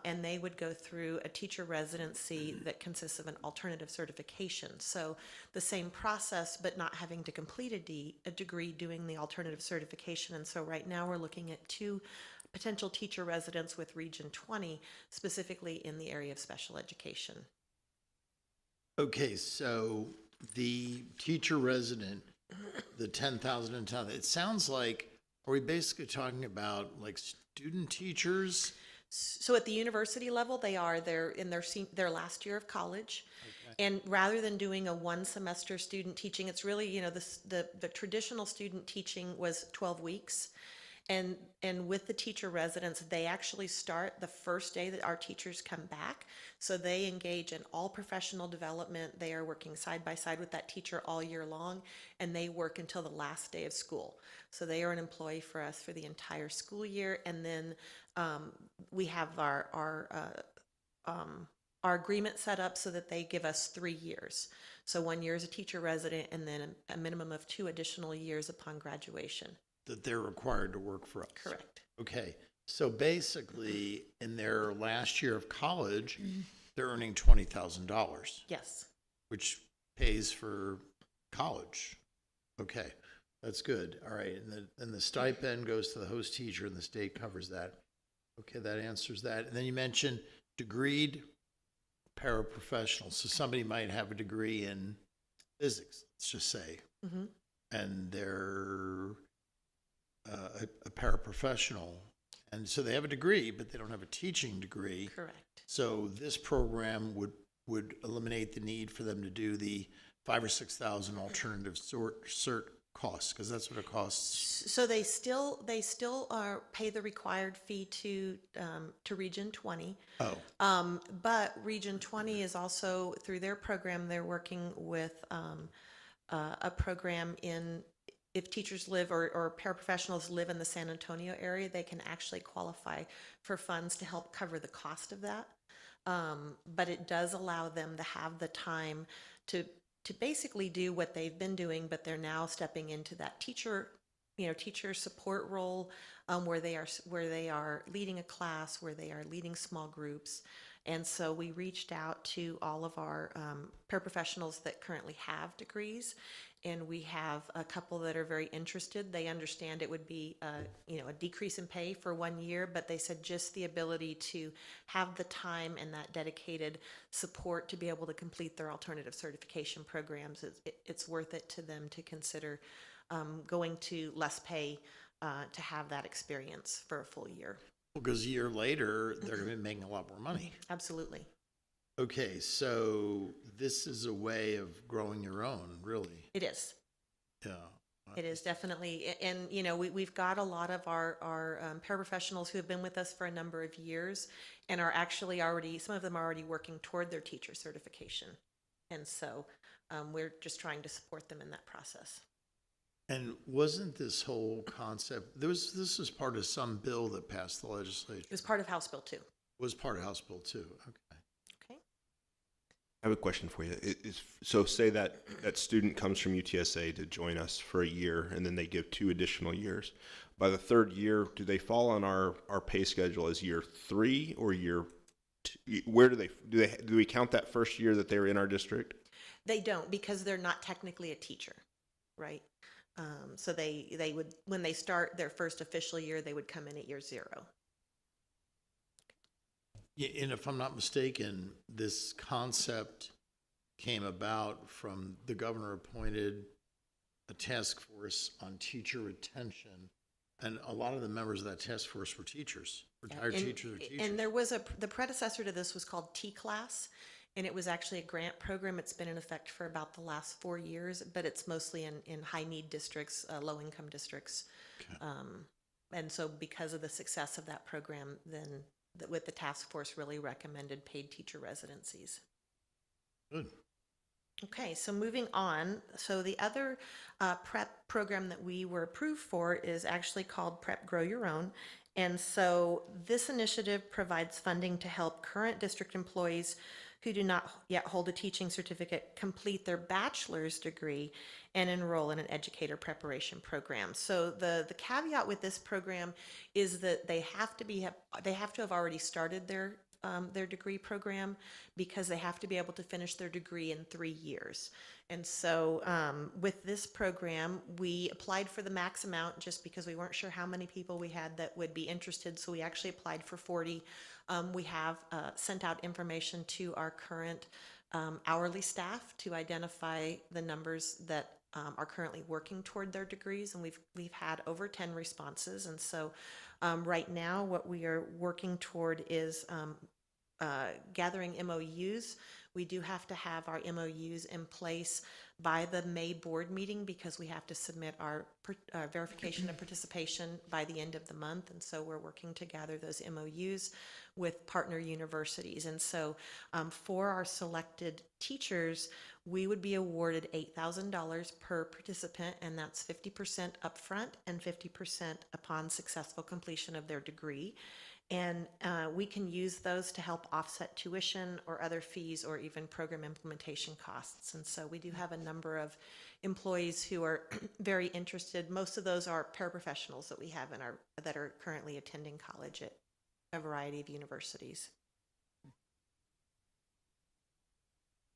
And they would go through a teacher residency that consists of an alternative certification. So the same process, but not having to complete a degree doing the alternative certification. And so right now we're looking at 2 potential teacher residents with Region 20, specifically in the area of special education. Okay, so the teacher resident, the 10,000 and 10,000, it sounds like, are we basically talking about like student teachers? So at the university level, they're in their last year of college. Okay. And rather than doing a 1 semester student teaching, it's really, the traditional student teaching was 12 weeks. And with the teacher residents, they actually start the first day that our teachers come back. So they engage in all professional development. They are working side by side with that teacher all year long, and they work until the last day of school. So they are an employee for us for the entire school year. And then we have our agreement set up so that they give us 3 years. So 1 year as a teacher resident, and then a minimum of 2 additional years upon graduation. That they're required to work for us. Correct. Okay, so basically, in their last year of college, they're earning $20,000. Yes. Which pays for college. Okay, that's good. All right, and the stipend goes to the host teacher, and the state covers that. Okay, that answers that. And then you mentioned degreed paraprofessionals. So somebody might have a degree in physics, let's just say, and they're a paraprofessional, and so they have a degree, but they don't have a teaching degree. Correct. So this program would eliminate the need for them to do the $5,000 or $6,000 alternative cert costs, because that's what it costs. So they still pay the required fee to Region 20. Oh. But Region 20 is also, through their program, they're working with a program if teachers live or paraprofessionals live in the San Antonio area, they can actually qualify for funds to help cover the cost of that. But it does allow them to have the time to basically do what they've been doing, but they're now stepping into that teacher support role, where they are leading a class, where they are leading small groups. And so we reached out to all of our paraprofessionals that currently have degrees, and we have a couple that are very interested. They understand it would be a decrease in pay for 1 year, but they said just the ability to have the time and that dedicated support to be able to complete their alternative certification programs, it's worth it to them to consider going to less pay to have that experience for a full year. Because a year later, they're going to be making a lot more money. Absolutely. Okay, so this is a way of growing your own, really. It is. Yeah. It is definitely, and you know, we've got a lot of our paraprofessionals who have been with us for a number of years and are actually already, some of them are already working toward their teacher certification. And so we're just trying to support them in that process. And wasn't this whole concept, this was part of some bill that passed the legislature? It was part of House Bill 2. Was part of House Bill 2, okay. Okay. I have a question for you. So say that that student comes from UTSA to join us for a year, and then they give 2 additional years. By the 3rd year, do they fall on our pay schedule as year 3 or year 2? Where do we count that first year that they were in our district? They don't, because they're not technically a teacher, right? So they would, when they start their first official year, they would come in at year 0. Yeah, and if I'm not mistaken, this concept came about from the governor appointed a task force on teacher retention. And a lot of the members of that task force were teachers, retired teachers or teachers. And there was the predecessor to this was called T-Class, and it was actually a grant program. It's been in effect for about the last 4 years, but it's mostly in high-need districts, low-income districts. Okay. And so because of the success of that program, then with the task force really recommended paid teacher residencies. Good. Okay, so moving on. So the other prep program that we were approved for is actually called Prep Grow Your Own. And so this initiative provides funding to help current district employees who do not yet hold a teaching certificate complete their bachelor's degree and enroll in an educator preparation program. So the caveat with this program is that they have to have already started their degree program, because they have to be able to finish their degree in 3 years. And so with this program, we applied for the max amount just because we weren't sure how many people we had that would be interested. So we actually applied for 40. We have sent out information to our current hourly staff to identify the numbers that are currently working toward their degrees, and we've had over 10 responses. And so right now what we are working toward is gathering MOUs. We do have to have our MOUs in place by the May board meeting, because we have to submit our verification of participation by the end of the month. And so we're working to gather those MOUs with partner universities. And so for our selected teachers, we would be awarded $8,000 per participant, and that's 50% upfront and 50% upon successful completion of their degree. And we can use those to help offset tuition or other fees or even program implementation costs. And so we do have a number of employees who are very interested. Most of those are paraprofessionals that we have that are currently attending college at a variety of universities.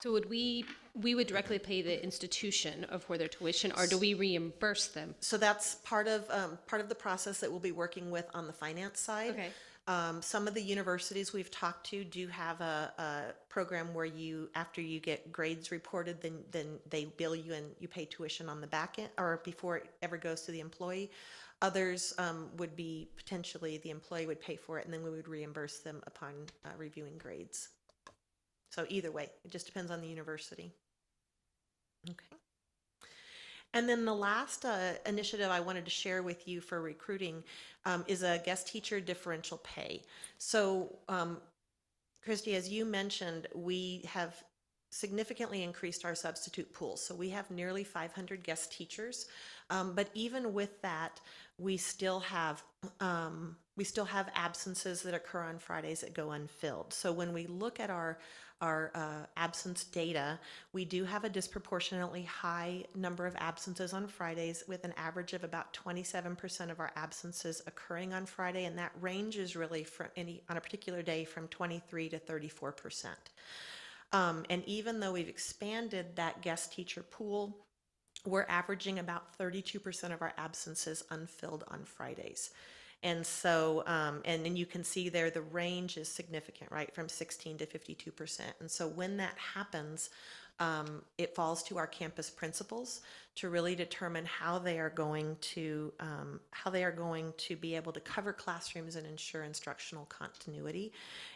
So we would directly pay the institution for their tuition, or do we reimburse them? So that's part of the process that we'll be working with on the finance side. Okay. Some of the universities we've talked to do have a program where after you get grades reported, then they bill you and you pay tuition on the back end, or before it ever goes to the employee. Others would be potentially the employee would pay for it, and then we would reimburse them upon reviewing grades. So either way, it just depends on the university. Okay. And then the last initiative I wanted to share with you for recruiting is a guest teacher differential pay. So, Christy, as you mentioned, we have significantly increased our substitute pool. So we have nearly 500 guest teachers, but even with that, we still have absences that occur on Fridays that go unfilled. So when we look at our absence data, we do have a disproportionately high number of absences on Fridays, with an average of about 27% of our absences occurring on Friday, and that ranges really from on a particular day from 23 to 34%. And even though we've expanded that guest teacher pool, we're averaging about 32% of our absences unfilled on Fridays. And so, and then you can see there the range is significant, right, from 16 to 52%. And so when that happens, it falls to our campus principals to really determine how they are going to be able to cover classrooms and ensure instructional continuity.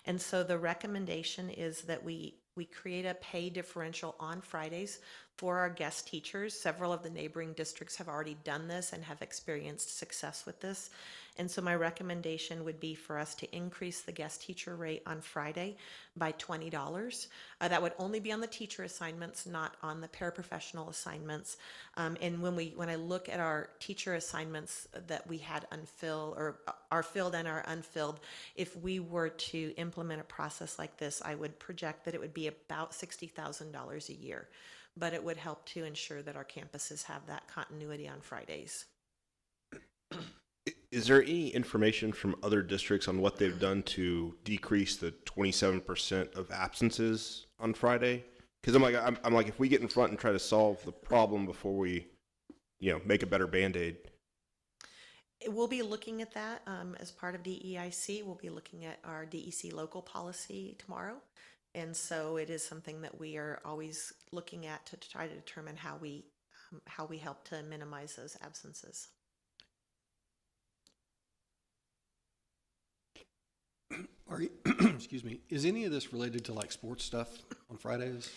And so the recommendation is that we create a pay differential on Fridays for our guest teachers. Several of the neighboring districts have already done this and have experienced success with this. And so my recommendation would be for us to increase the guest teacher rate on Friday by $20. That would only be on the teacher assignments, not on the paraprofessional assignments. And when I look at our teacher assignments that we had unfilled, or are filled and are unfilled, if we were to implement a process like this, I would project that it would be about $60,000 a year. But it would help to ensure that our campuses have that continuity on Fridays. Is there any information from other districts on what they've done to decrease the 27% of absences on Friday? Because I'm like, if we get in front and try to solve the problem before we, make a better Band-Aid. We'll be looking at that as part of DEIC. We'll be looking at our DEC local policy tomorrow. And so it is something that we are always looking at to try to determine how we help to minimize those absences. Excuse me, is any of this related to like sports stuff on Fridays?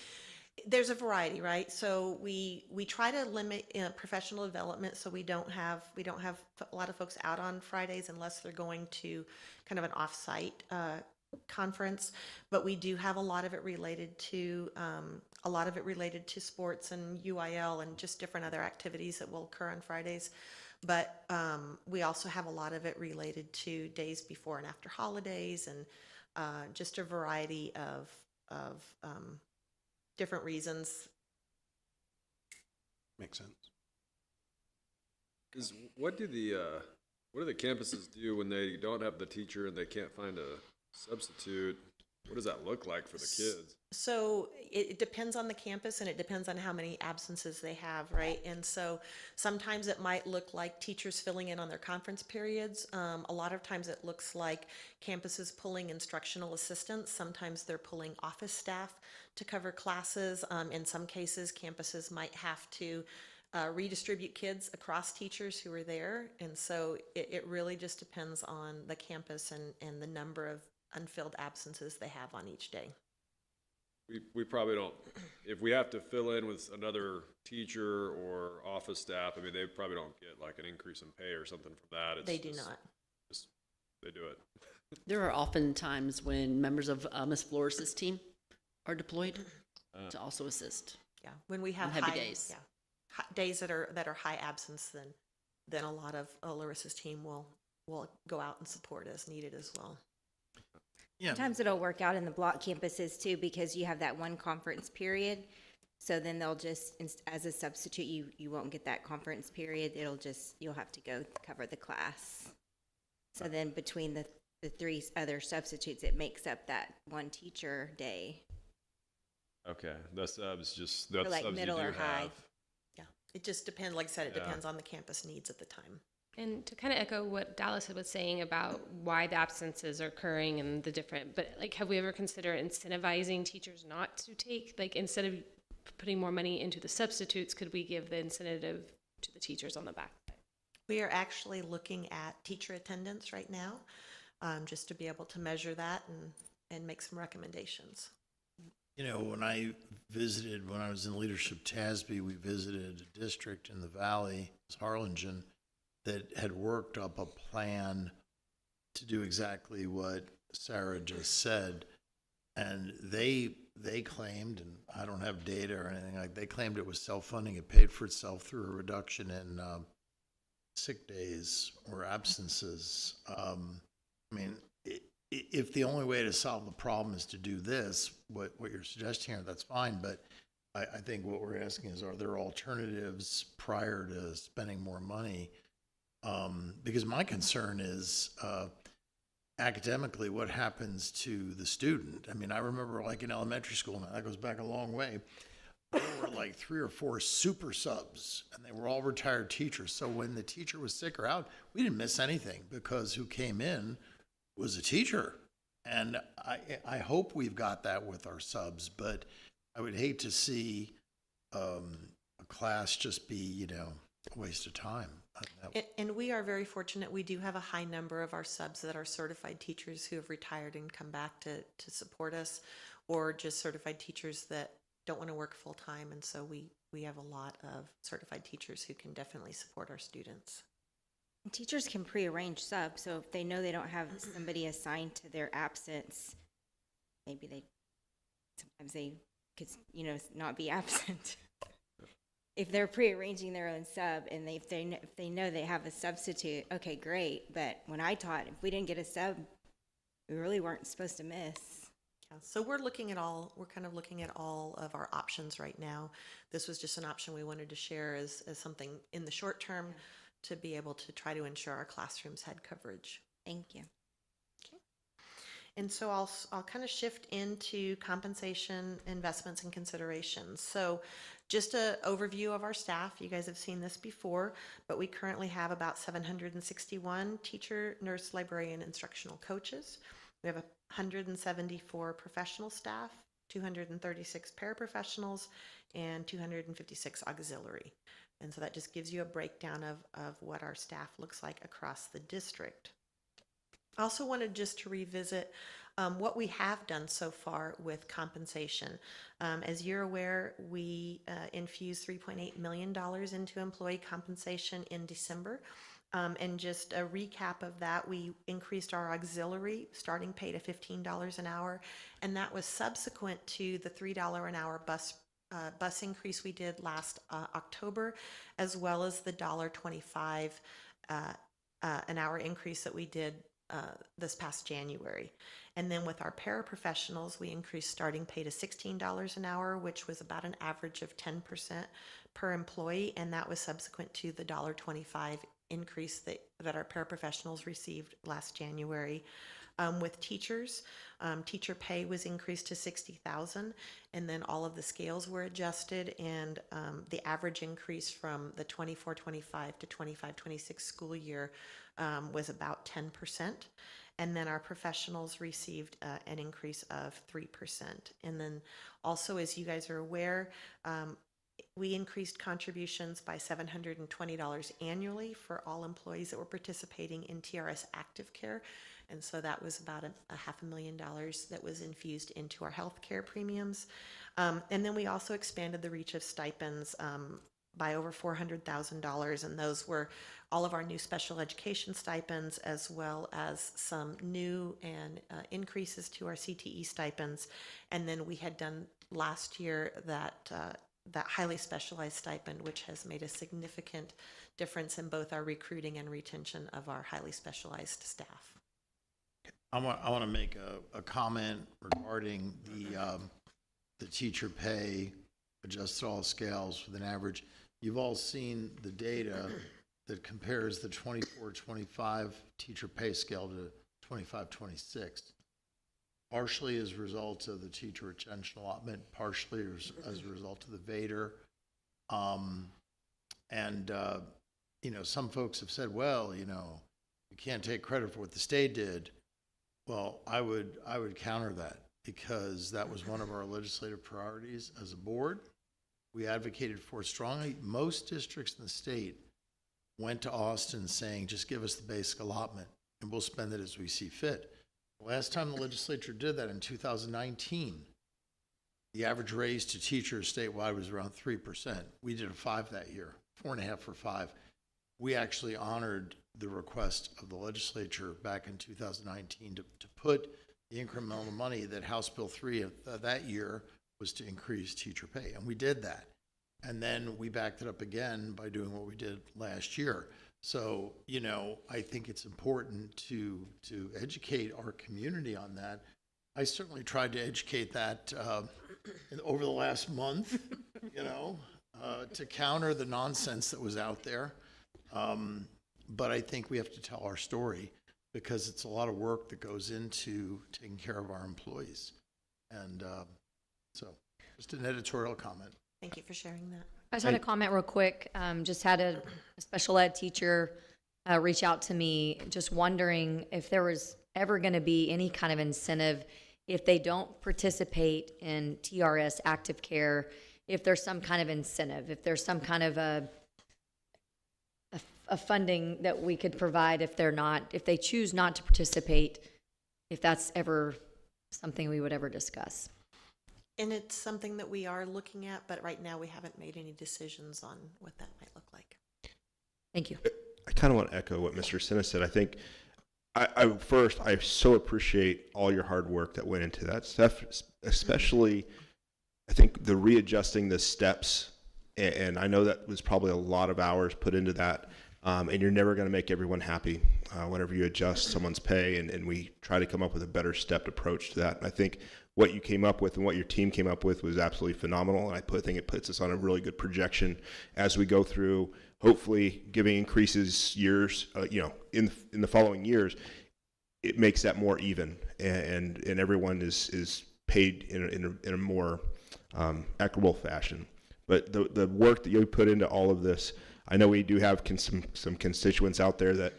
There's a variety, right? So we try to limit professional development, so we don't have a lot of folks out on Fridays unless they're going to kind of an off-site conference. But we do have a lot of it related to sports and UIL and just different other activities that will occur on Fridays. But we also have a lot of it related to days before and after holidays, and just a variety of different reasons. Makes sense. What do the campuses do when they don't have the teacher and they can't find a substitute? What does that look like for the kids? So it depends on the campus, and it depends on how many absences they have, right? And so sometimes it might look like teachers filling in on their conference periods. A lot of times it looks like campuses pulling instructional assistants. Sometimes they're pulling office staff to cover classes. In some cases, campuses might have to redistribute kids across teachers who are there. And so it really just depends on the campus and the number of unfilled absences they have on each day. We probably don't, if we have to fill in with another teacher or office staff, I mean, they probably don't get like an increase in pay or something from that. They do not. They do it. There are often times when members of Ms. Flores' team are deployed to also assist. Yeah, when we have On heavy high days. yeah, days that are high absence, then a lot of Larissa's team will go out and support as needed as well. Yeah, Sometimes it'll work out in the block campuses too, because you have that one conference period. So then they'll just, as a substitute, you won't get that conference period. You'll have to go cover the class. So then between the three other substitutes, it makes up that one teacher day. Okay, the subs just, For like middle or high. Yeah, it just depends. Like I said, it Yeah. depends on the campus needs at the time. And to kind of echo what Dallas was saying about why the absences are occurring and the different, but like, have we ever considered incentivizing teachers not to take, like, instead of putting more money into the substitutes, could we give the incentive to the teachers on the back? We are actually looking at teacher attendance right now, just to be able to measure that and make some recommendations. when I was in leadership TASB, we visited a district in the valley, it's Harlingen, that had worked up a plan to do exactly what Sarah just said. And they claimed, and I don't have data or anything, like they claimed it was self-funding. It paid for itself through a reduction in sick days or absences. If the only way to solve the problem is to do this, what you're suggesting here, that's fine. But I think what we're asking is, are there alternatives prior to spending more money? Because my concern is academically, what happens to the student? I mean, I remember like in elementary school, now that goes back a long way, there were like 3 or 4 super subs, and they were all retired teachers. So when the teacher was sick or out, we didn't miss anything because who came in was a teacher. And I hope we've got that with our subs, but I would hate to see a class just be, a waste of time. And we are very fortunate. We do have a high number of our subs that are certified teachers who have retired and come back to support us, or just certified teachers that don't want to work full time. And so we we have a lot of certified teachers who can definitely support our students. And teachers can prearrange subs, so if they know they don't have somebody assigned to their absence, maybe sometimes they could, not be absent. If they're prearranging their own sub and if they know they have a substitute, okay, great. But when I taught, if we didn't get a sub, we really weren't supposed to miss. Yeah, so we're kind of looking at all of our options right now. This was just an option we wanted to share as something in the short term to be able to try to ensure our classrooms had coverage. Thank you. And so I'll kind of shift into compensation, investments, and considerations. So just an overview of our staff. You guys have seen this before, but we currently have about 761 teacher, nurse, librarian, instructional coaches. We have 174 professional staff, 236 paraprofessionals, and 256 auxiliary. And so that just gives you a breakdown of what our staff looks like across the district. I also wanted just to revisit what we have done so far with compensation. As you're aware, we infused $3.8 million into employee compensation in December. And just a recap of that, we increased our auxiliary starting pay to $15 an hour, and that was subsequent to the $3 an hour bus increase we did last October, as well as the $1.25 an hour increase that we did this past January. And then with our paraprofessionals, we increased starting pay to $16 an hour, which was about an average of 10% per employee, and that was subsequent to the $1.25 increase that our paraprofessionals received last January. With teachers, teacher pay was increased to $60,000, and then all of the scales were adjusted, and the average increase from the 24-25 to 25-26 school year was about 10%. And then our professionals received an increase of 3%. And then also, as you guys are aware, we increased contributions by $720 annually for all employees that were participating in TRS Active Care. And so that was about a $500,000 that was infused into our health care premiums. And then we also expanded the reach of stipends by over $400,000, and those were all of our new special education stipends, as well as some new and increases to our CTE stipends. And then we had done last year that highly specialized stipend, which has made a significant difference in both our recruiting and retention of our highly specialized staff. I want to make a comment regarding the teacher pay adjusted all scales with an average. You've all seen the data that compares the 24-25 teacher pay scale to 25-26. Partially as a result of the teacher retention allotment, partially as a result of the Vader. Some folks have said, well, you can't take credit for what the state did. Well, I would counter that, because that was one of our legislative priorities as a board. We advocated for it strongly. Most districts in the state went to Austin saying, just give us the basic allotment and we'll spend it as we see fit. The last time the legislature did that in 2019, the average raise to teachers statewide was around 3%. We did a 5 that year, 4.5 for 5. We actually honored the request of the legislature back in 2019 to put the incremental money that House Bill 3 of that year was to increase teacher pay, and we did that. And then we backed it up again by doing what we did last year. So, I think it's important to educate our community on that. I certainly tried to educate that over the last month, to counter the nonsense that was out there. But I think we have to tell our story, because it's a lot of work that goes into taking care of our employees. And so just an editorial comment. Thank you for sharing that. I just had a comment real quick. Just had a special ed teacher reach out to me, just wondering if there was ever going to be any kind of incentive if they don't participate in TRS Active Care, if there's some kind of incentive, if there's some kind of a funding that we could provide if they choose not to participate, if that's ever something we would ever discuss. And it's something that we are looking at, but right now we haven't made any decisions on what that might look like. Thank you. I kind of want to echo what Mr. Sinna said. I think I so appreciate all your hard work that went into that stuff, especially I think the readjusting the steps. And I know that was probably a lot of hours put into that. And you're never going to make everyone happy whenever you adjust someone's pay. And we try to come up with a better stepped approach to that. And I think what you came up with and what your team came up with was absolutely phenomenal. And I think it puts us on a really good projection as we go through, hopefully giving increases years, in the following years. It makes that more even, and everyone is paid in a more equitable fashion. But the work that you put into all of this, I know we do have some constituents out there that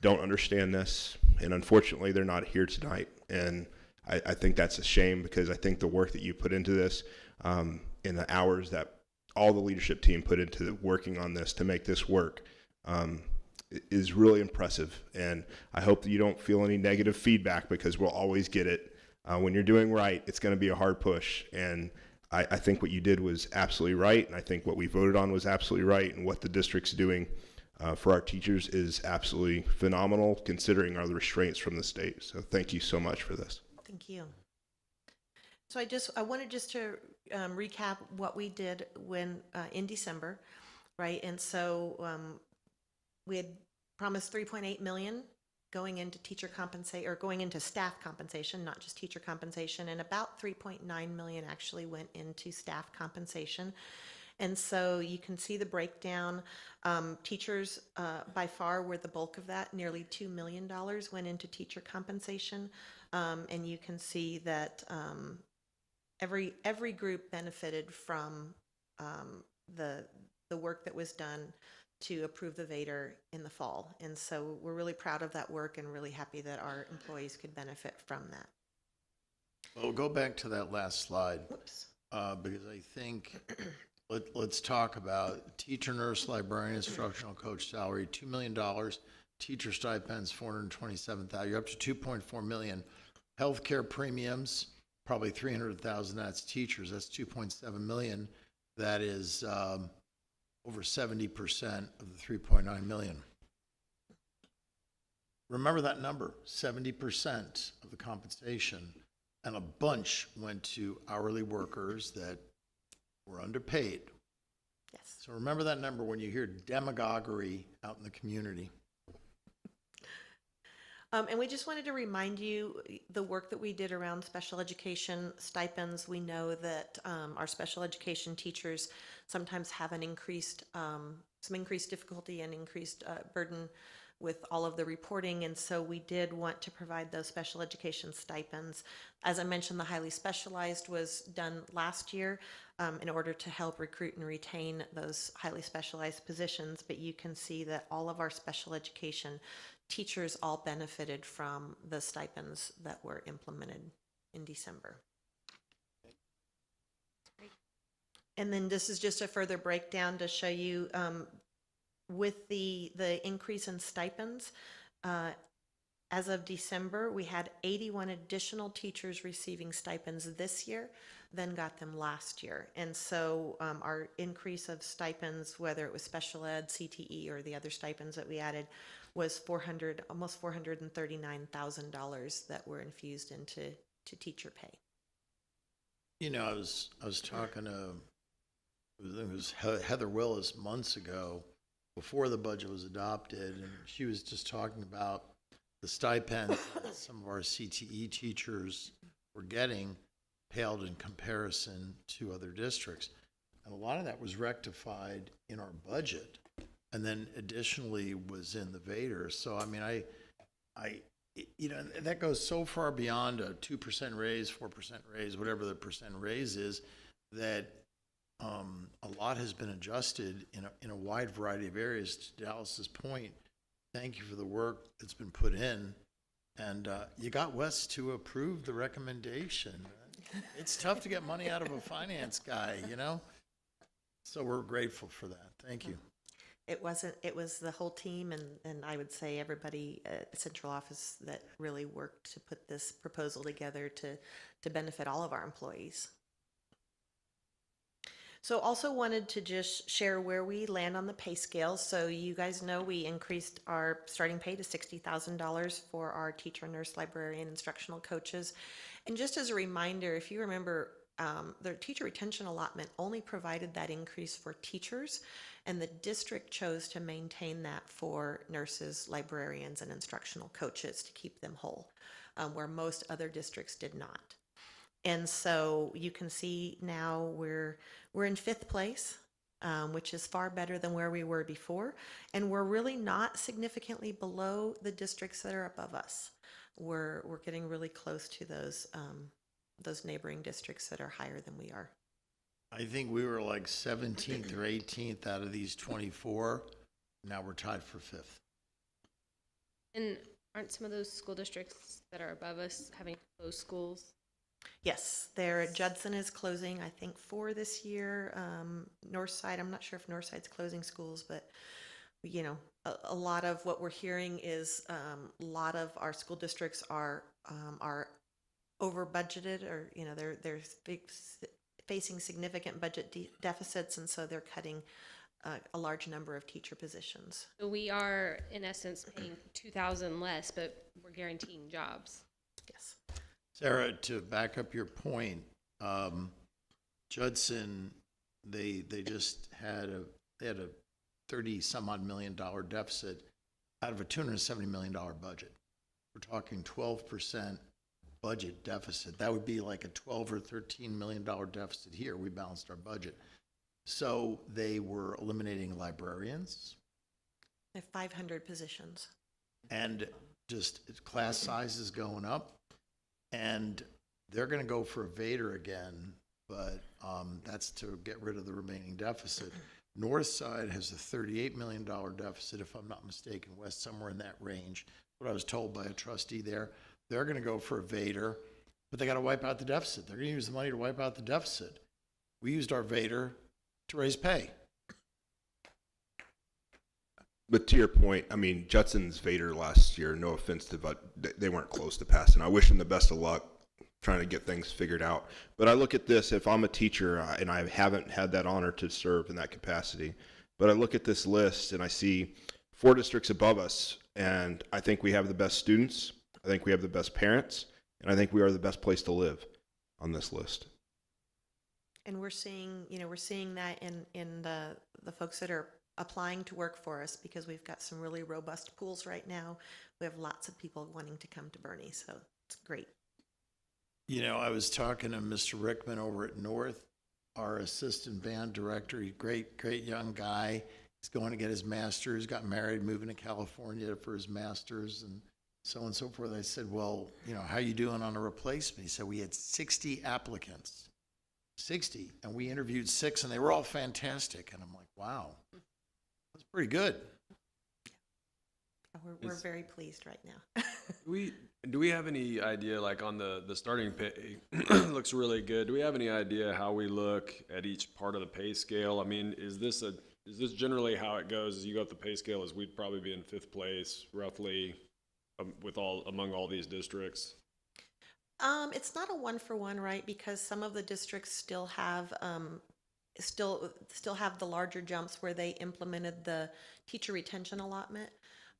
don't understand this, and unfortunately they're not here tonight. And I think that's a shame, because I think the work that you put into this, and the hours that all the leadership team put into working on this to make this work, is really impressive. And I hope that you don't feel any negative feedback, because we'll always get it. When you're doing right, it's going to be a hard push. And I think what you did was absolutely right. And I think what we voted on was absolutely right. And what the district's doing for our teachers is absolutely phenomenal, considering our restraints from the state. So thank you so much for this. Thank you. So I wanted just to recap what we did when in December, right? And so we had promised 3.8 million going into going into staff compensation, not just teacher compensation, and about 3.9 million actually went into staff compensation. And so you can see the breakdown. Teachers by far were the bulk of that. Nearly $2 million went into teacher compensation. And you can see that every group benefited from the work that was done to approve the VADER in the fall. And so we're really proud of that work and really happy that our employees could benefit from that. Well, go back to that last slide, because I think let's talk about teacher, nurse, librarian, instructional coach salary, $2 million, teacher stipends, $427,000, you're up to $2.4 million. Healthcare premiums, probably $300,000, that's teachers, that's $2.7 million. That is over 70% of the $3.9 million. Remember that number, 70% of the compensation, and a bunch went to hourly workers that were underpaid. Yes. So remember that number when you hear demagoguery out in the community. And we just wanted to remind you the work that we did around special education stipends. We know that our special education teachers sometimes have some increased difficulty and increased burden with all of the reporting, and so we did want to provide those special education stipends. As I mentioned, the highly specialized was done last year in order to help recruit and retain those highly specialized positions, but you can see that all of our special education teachers all benefited from the stipends that were implemented in December. And then this is just a further breakdown to show you with the increase in stipends. As of December, we had 81 additional teachers receiving stipends this year than got them last year. And so our increase of stipends, whether it was special ed, CTE, or the other stipends that we added, was almost $439,000 that were infused into teacher pay. You know, I was talking to it was Heather Willis months ago before the budget was adopted, and she was just talking about the stipend that some of our CTE teachers were getting paled in comparison to other districts. And a lot of that was rectified in our budget, and then additionally was in the VADER. So, I mean, that goes so far beyond a 2% raise, 4% raise, whatever the percent raise is, that a lot has been adjusted in a wide variety of areas. To Dallas's point, thank you for the work that's been put in, and you got Wes to approve the recommendation. It's tough to get money out of a finance guy, you know? So we're grateful for that. Thank you. It was the whole team, and I would say everybody at the central office that really worked to put this proposal together to benefit all of our employees. So also wanted to just share where we land on the pay scale. So you guys know we increased our starting pay to $60,000 for our teacher, nurse, librarian, instructional coaches. And just as a reminder, if you remember, the teacher retention allotment only provided that increase for teachers, and the district chose to maintain that for nurses, librarians, and instructional coaches to keep them whole, where most other districts did not. And so you can see now we're in 5th place, which is far better than where we were before. And we're really not significantly below the districts that are above us. We're getting really close to those neighboring districts that are higher than we are. I think we were like 17th or 18th out of these 24. Now we're tied for 5th. And aren't some of those school districts that are above us having to close schools? Yes, Judson is closing, I think, 4 this year. Northside, I'm not sure if Northside's closing schools, but you know, a lot of what we're hearing is a lot of our school districts are over budgeted, or you know, they're facing significant budget deficits, and so they're cutting a large number of teacher positions. So we are, in essence, paying 2,000 less, but we're guaranteeing jobs. Yes. Sarah, to back up your point, Judson, they just had a 30 some odd $30 million deficit out of a $270 million budget. We're talking 12% budget deficit. That would be like a $12 or $13 million deficit here. We balanced our budget. So they were eliminating librarians. They have 500 positions. And just class sizes going up. And they're going to go for a Vader again, but that's to get rid of the remaining deficit. Northside has a $38 million deficit, if I'm not mistaken. West, somewhere in that range. What I was told by a trustee there. They're going to go for a Vader, but they got to wipe out the deficit. They're going to use the money to wipe out the deficit. We used our Vader to raise pay. But to your point, I mean, Judson's Vader last year, no offense to, but they weren't close to passing. I wish them the best of luck trying to get things figured out. But I look at this, if I'm a teacher and I haven't had that honor to serve in that capacity, but I look at this list and I see 4 districts above us, and I think we have the best students, I think we have the best parents, and I think we are the best place to live on this list. And we're seeing that in the folks that are applying to work for us, because we've got some really robust pools right now. We have lots of people wanting to come to Bernie, so it's great. You know, I was talking to Mr. Rickman over at North, our assistant band director. He's a great young guy. He's going to get his master's, got married, moving to California for his master's, and so on and so forth. I said, well, you know, how you doing on a replacement? He said, we had 60 applicants, 60, and we interviewed 6, and they were all fantastic. And I'm like, wow, that's pretty good. We're very pleased right now. Do we have any idea, like on the starting pay, looks really good. Do we have any idea how we look at each part of the pay scale? I mean, is this generally how it goes? As you go up the pay scale, as we'd probably be in 5th place, roughly, among all these districts? It's not a 1-for-1, right? Because some of the districts still have have the larger jumps where they implemented the teacher retention allotment.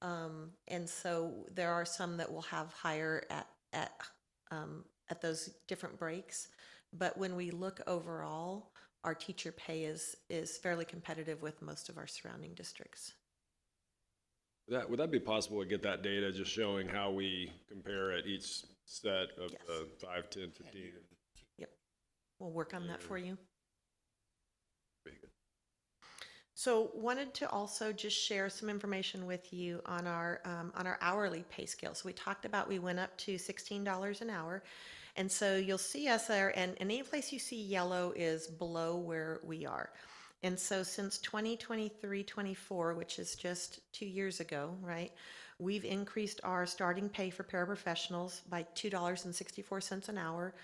And so there are some that will have higher at those different breaks. But when we look overall, our teacher pay is fairly competitive with most of our surrounding districts. Would that be possible to get that data just showing how we compare at each set of Yes. the 5, 10, 15? Yep. We'll work on that for you. Very good. So wanted to also just share some information with you on our hourly pay scale. So we talked about, we went up to $16 an hour. And so you'll see us there, and any place you see yellow is below where we are. And so since 2023-24, which is just 2 years ago, right, we've increased our starting pay for paraprofessionals by $2.64 an hour,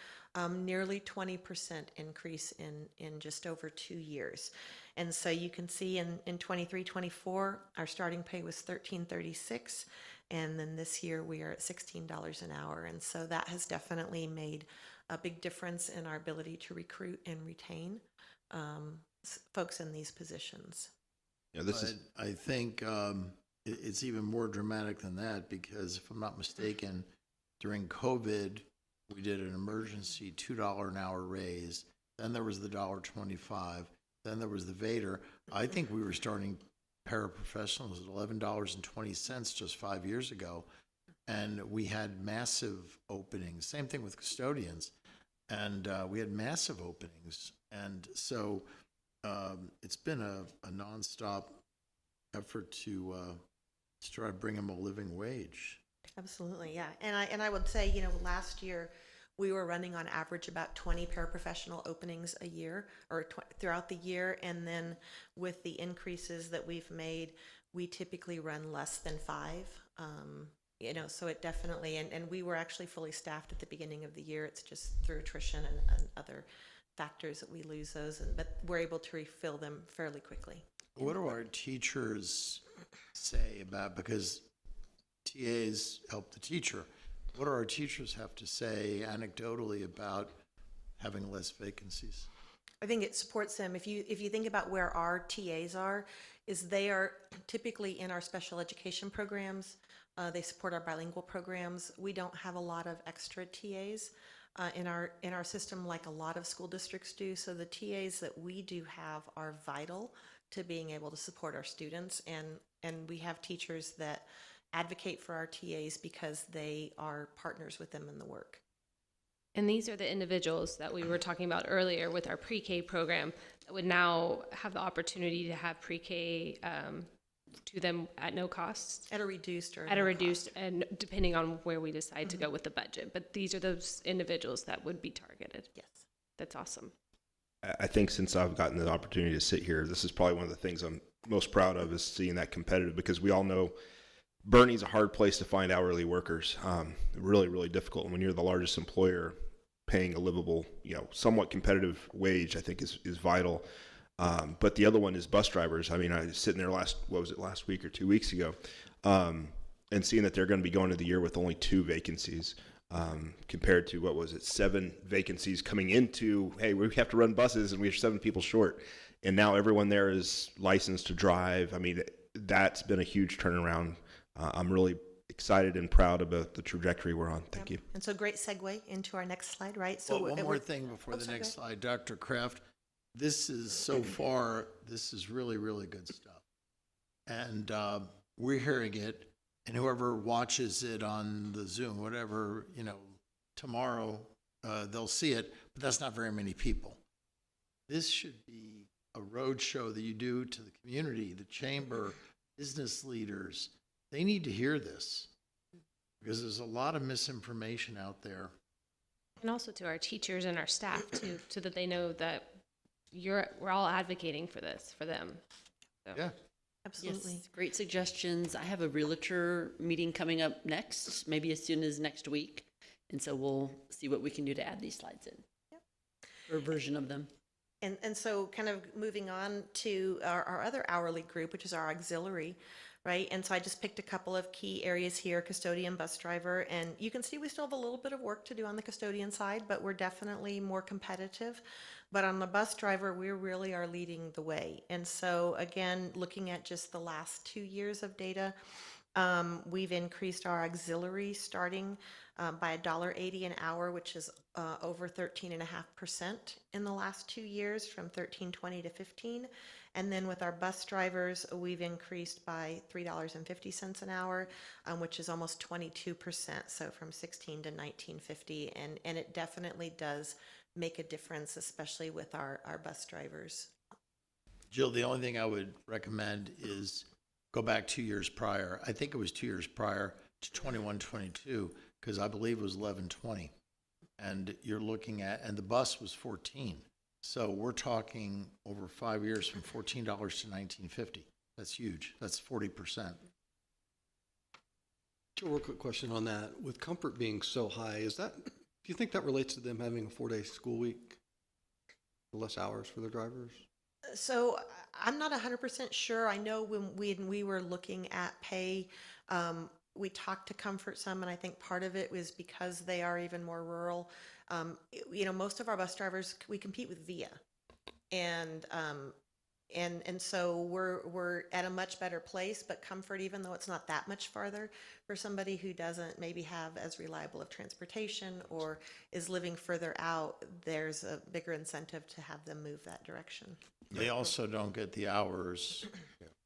nearly 20% increase in just over 2 years. And so you can see in 23-24, our starting pay was $13.36, and then this year we are at $16 an hour. And so that has definitely made a big difference in our ability to recruit and retain folks in these positions. You know, this is, But I think it's even more dramatic than that because if I'm not mistaken, during COVID, we did an emergency $2 an hour raise. Then there was the $1.25. Then there was the Vader. I think we were starting paraprofessionals at $11.20 just 5 years ago. And we had massive openings. Same thing with custodians. And we had massive openings. And so it's been a nonstop effort to try to bring them a living wage. Absolutely, yeah. And I would say, last year we were running on average about 20 paraprofessional openings a year or throughout the year. And then with the increases that we've made, we typically run less than 5. So it definitely, and we were actually fully staffed at the beginning of the year. It's just through attrition and other factors that we lose those, but we're able to refill them fairly quickly. What do our teachers say about, because TAs help the teacher, what do our teachers have to say anecdotally about having less vacancies? I think it supports them. If you think about where our TAs are, is they are typically in our special education programs. They support our bilingual programs. We don't have a lot of extra TAs in our system like a lot of school districts do. So the TAs that we do have are vital to being able to support our students. And we have teachers that advocate for our TAs because they are partners with them in the work. And these are the individuals that we were talking about earlier with our pre-K program that would now have the opportunity to have pre-K to them at no cost. At a reduced or At a reduced, and depending on where we decide to go with the budget. But these are those individuals that would be targeted. Yes. That's awesome. I think since I've gotten the opportunity to sit here, this is probably one of the things I'm most proud of is seeing that competitive, because we all know Bernie's a hard place to find hourly workers. Really, really difficult. And when you're the largest employer, paying a livable, somewhat competitive wage, I think is vital. But the other one is bus drivers. I mean, I was sitting there last week or 2 weeks ago, and seeing that they're going to be going to the year with only 2 vacancies, compared to, 7 vacancies coming into, hey, we have to run buses and we're 7 people short. And now everyone there is licensed to drive. I mean, that's been a huge turnaround. I'm really excited and proud about the trajectory we're on. Thank you. And so great segue into our next slide, right? So one more thing before the next slide, Dr. Kraft. This is so far, this is really, really good stuff. And we're hearing it, and whoever watches it on the Zoom, whatever, tomorrow, they'll see it, but that's not very many people. This should be a road show that you do to the community, the chamber, business leaders. They need to hear this because there's a lot of misinformation out there. And also to our teachers and our staff too, so that they know that we're all advocating for this, for them. So. Yeah. Absolutely. Yes, great suggestions. I have a realtor meeting coming up next, maybe as soon as next week. And so we'll see what we can do to add these slides in. Yep. Or a version of them. And so kind of moving on to our other hourly group, which is our auxiliary, right? And so I just picked a couple of key areas here, custodian, bus driver, and you can see we still have a little bit of work to do on the custodian side, but we're definitely more competitive. But on the bus driver, we really are leading the way. And so again, looking at just the last 2 years of data, we've increased our auxiliary starting by $1.80 an hour, which is over 13.5% in the last 2 years, from $13.20 to $15. And then with our bus drivers, we've increased by $3.50 an hour, which is almost 22%. So from $16 to $19.50, and it definitely does make a difference, especially with our bus drivers. Jill, the only thing I would recommend is go back 2 years prior. I think it was 2 years prior to 21-22, because I believe it was 11-20. And you're looking at, and the bus was 14. So we're talking over 5 years from $14 to $19.50. That's huge. That's 40%. Joe, real quick question on that. With comfort being so high, do you think that relates to them having a 4-day school week? Less hours for their drivers? So I'm not 100% sure. I know when we were looking at pay, we talked to Comfort some, and I think part of it was because they are even more rural. Most of our bus drivers, we compete with VIA. And so we're at a much better place, but Comfort, even though it's not that much farther, for somebody who doesn't maybe have as reliable of transportation or is living further out, there's a bigger incentive to have them move that direction. They also don't get the hours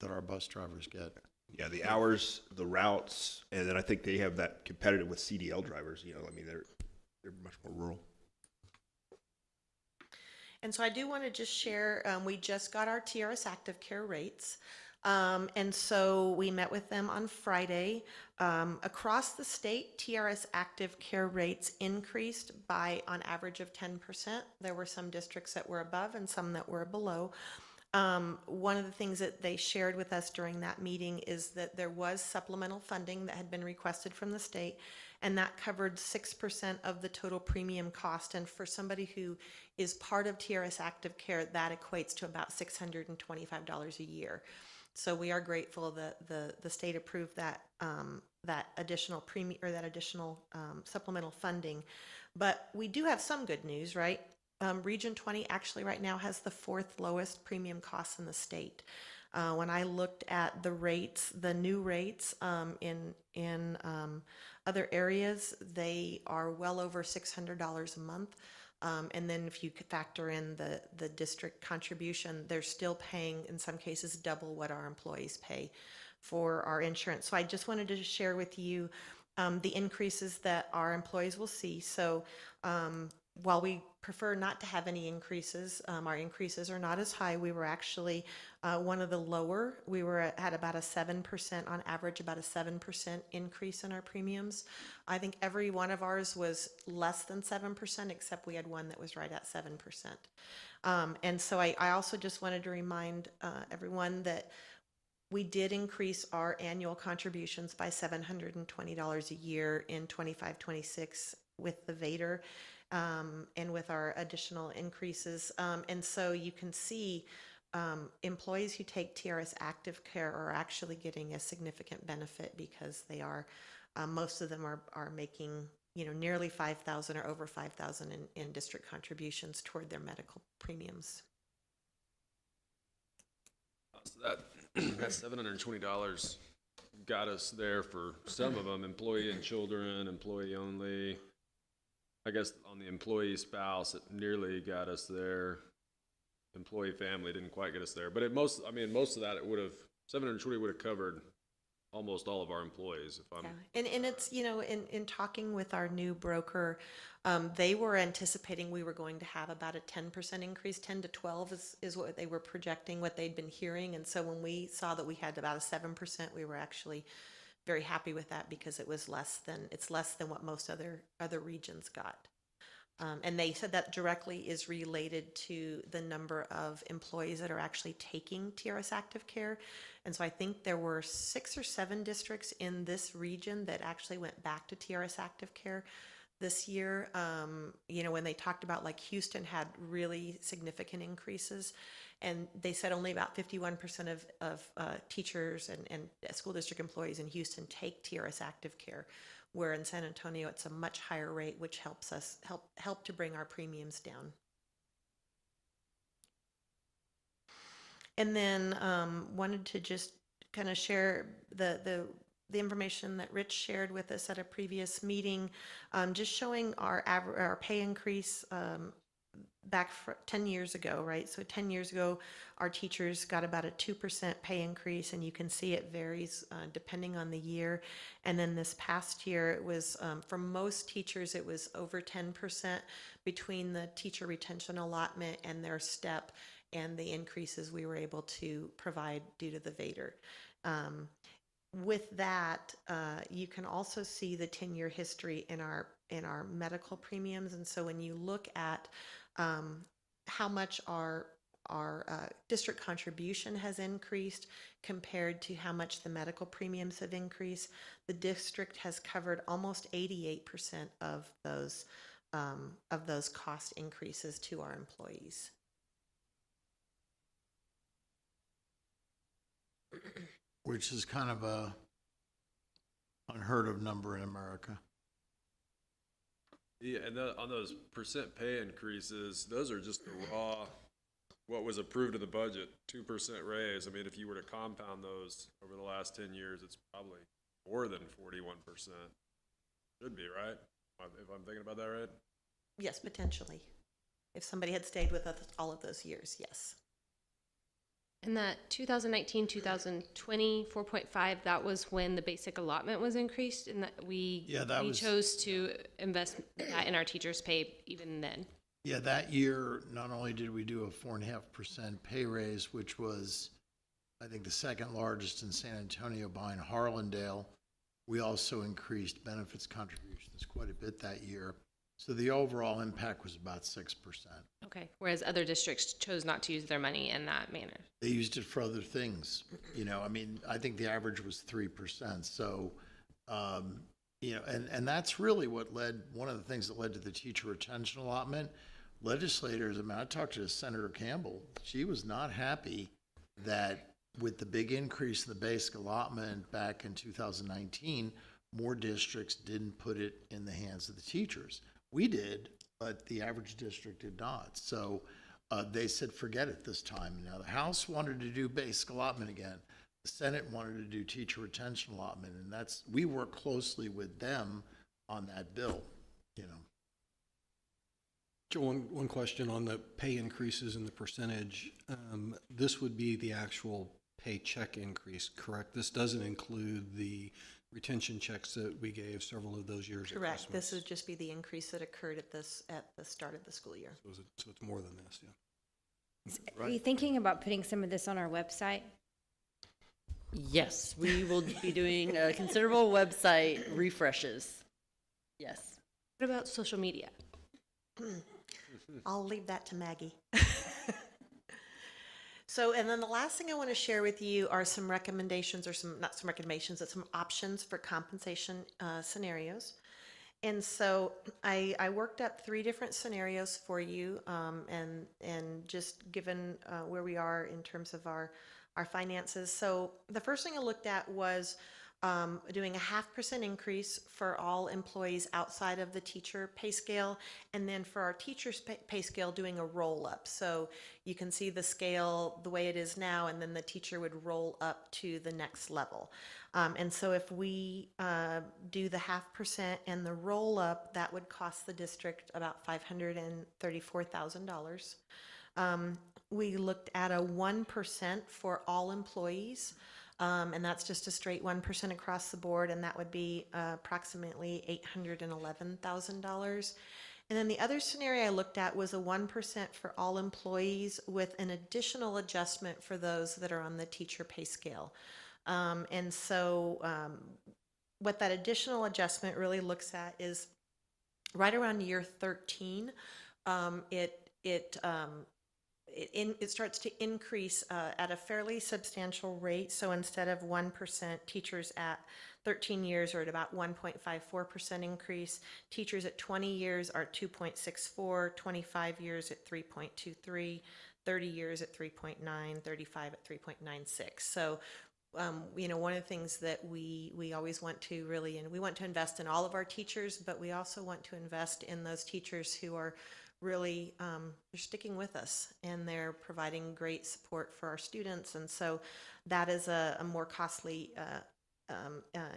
that our bus drivers get. Yeah, the hours, the routes, and then I think they have that competitive with CDL drivers. You know, I mean, they're much more rural. And so I do want to just share, we just got our TRS Active Care rates. And so we met with them on Friday. Across the state, TRS Active Care rates increased by on average of 10%. There were some districts that were above and some that were below. One of the things that they shared with us during that meeting is that there was supplemental funding that had been requested from the state, and that covered 6% of the total premium cost. And for somebody who is part of TRS Active Care, that equates to about $625 a year. So we are grateful that the state approved that that additional premium or that additional supplemental funding. But we do have some good news, right? Region 20 actually right now has the 4th lowest premium costs in the state. When I looked at the rates, the new rates in other areas, they are well over $600 a month. And then if you could factor in the district contribution, they're still paying, in some cases, double what our employees pay for our insurance. So I just wanted to share with you the increases that our employees will see. So while we prefer not to have any increases, our increases are not as high. We were actually one of the lower. We were at about a 7%, on average, about a 7% increase in our premiums. I think every one of ours was less than 7%, except we had one that was right at 7%. And so I also just wanted to remind everyone that we did increase our annual contributions by $720 a year in 25-26 with the VADR. And with our additional increases. And so you can see employees who take TRS Active Care are actually getting a significant benefit because they are, most of them are making, nearly $5,000 or over $5,000 in district contributions toward their medical premiums. So that $720 got us there for some of them, employee and children, employee only. I guess on the employee spouse, it nearly got us there. Employee family didn't quite get us there, but most of that, it would have, 720 would have covered almost all of our employees. If I'm And it's, in talking with our new broker, they were anticipating we were going to have about a 10% increase. 10 to 12 is what they were projecting, what they'd been hearing. And so when we saw that we had about a 7%, we were actually very happy with that because it's less than what most other regions got. And they said that directly is related to the number of employees that are actually taking TRS Active Care. And so I think there were 6 or 7 districts in this region that actually went back to TRS Active Care this year. When they talked about, like, Houston had really significant increases, and they said only about 51% of teachers and school district employees in Houston take TRS Active Care, where in San Antonio it's a much higher rate, which helps us help to bring our premiums down. And then wanted to just kind of share the information that Rich shared with us at a previous meeting, just showing our pay increase back 10 years ago, right? So 10 years ago, our teachers got about a 2% pay increase, and you can see it varies depending on the year. And then this past year, it was, for most teachers, it was over 10% between the teacher retention allotment and their step and the increases we were able to provide due to the VADR. With that, you can also see the 10-year history in our medical premiums. And so when you look at how much our district contribution has increased compared to how much the medical premiums have increased, the district has covered almost 88% of those cost increases to our employees. Which is kind of a unheard of number in America. Yeah, and on those percent pay increases, those are just the raw what was approved in the budget, 2% raise. I mean, if you were to compound those over the last 10 years, it's probably more than 41%. Should be, right? If I'm thinking about that right? Yes, potentially. If somebody had stayed with us all of those years, yes. And that 2019, 2020, 4.5, that was when the basic allotment was increased, and that we chose to invest that in our teachers' pay even then. Yeah, that year, not only did we do a 4.5% pay raise, which was, I think, the second largest in San Antonio behind Harlandale, we also increased benefits contributions quite a bit that year. So the overall impact was about 6%. Okay, whereas other districts chose not to use their money in that manner. They used it for other things. You know, I mean, I think the average was 3%. So, you know, and that's really what led, one of the things that led to the teacher retention allotment. Legislators, I mean, I talked to Senator Campbell. She was not happy that with the big increase in the basic allotment back in 2019, more districts didn't put it in the hands of the teachers. We did, but the average district did not. So they said, forget it this time. Now, the House wanted to do basic allotment again. The Senate wanted to do teacher retention allotment, and that's, we work closely with them on that bill, you know. Joe, one question on the pay increases and the percentage. This would be the actual paycheck increase, correct? This doesn't include the retention checks that we gave several of those years. Correct. This would just be the increase that occurred at the start of the school year. So it's more than this, yeah. Are you thinking about putting some of this on our website? Yes, we will be doing considerable website refreshes. Yes. What about social media? I'll leave that to Maggie. So, and then the last thing I want to share with you are some recommendations, or some, not some recommendations, but some options for compensation scenarios. And so I worked up 3 different scenarios for you, and just given where we are in terms of our finances. So the first thing I looked at was doing a 0.5% increase for all employees outside of the teacher pay scale, and then for our teachers pay scale doing a roll up. So you can see the scale the way it is now, and then the teacher would roll up to the next level. And so if we do the 0.5% and the roll up, that would cost the district about $534,000. We looked at a 1% for all employees. And that's just a straight 1% across the board, and that would be approximately $811,000. And then the other scenario I looked at was a 1% for all employees with an additional adjustment for those that are on the teacher pay scale. And so what that additional adjustment really looks at is right around year 13, it starts to increase at a fairly substantial rate. So instead of 1%, teachers at 13 years are at about 1.54% increase. Teachers at 20 years are 2.64, 25 years at 3.23, 30 years at 3.9, 35 at 3.96. So you know, one of the things that we always want to really, and we want to invest in all of our teachers, but we also want to invest in those teachers who are really they're sticking with us, and they're providing great support for our students. And so that is a more costly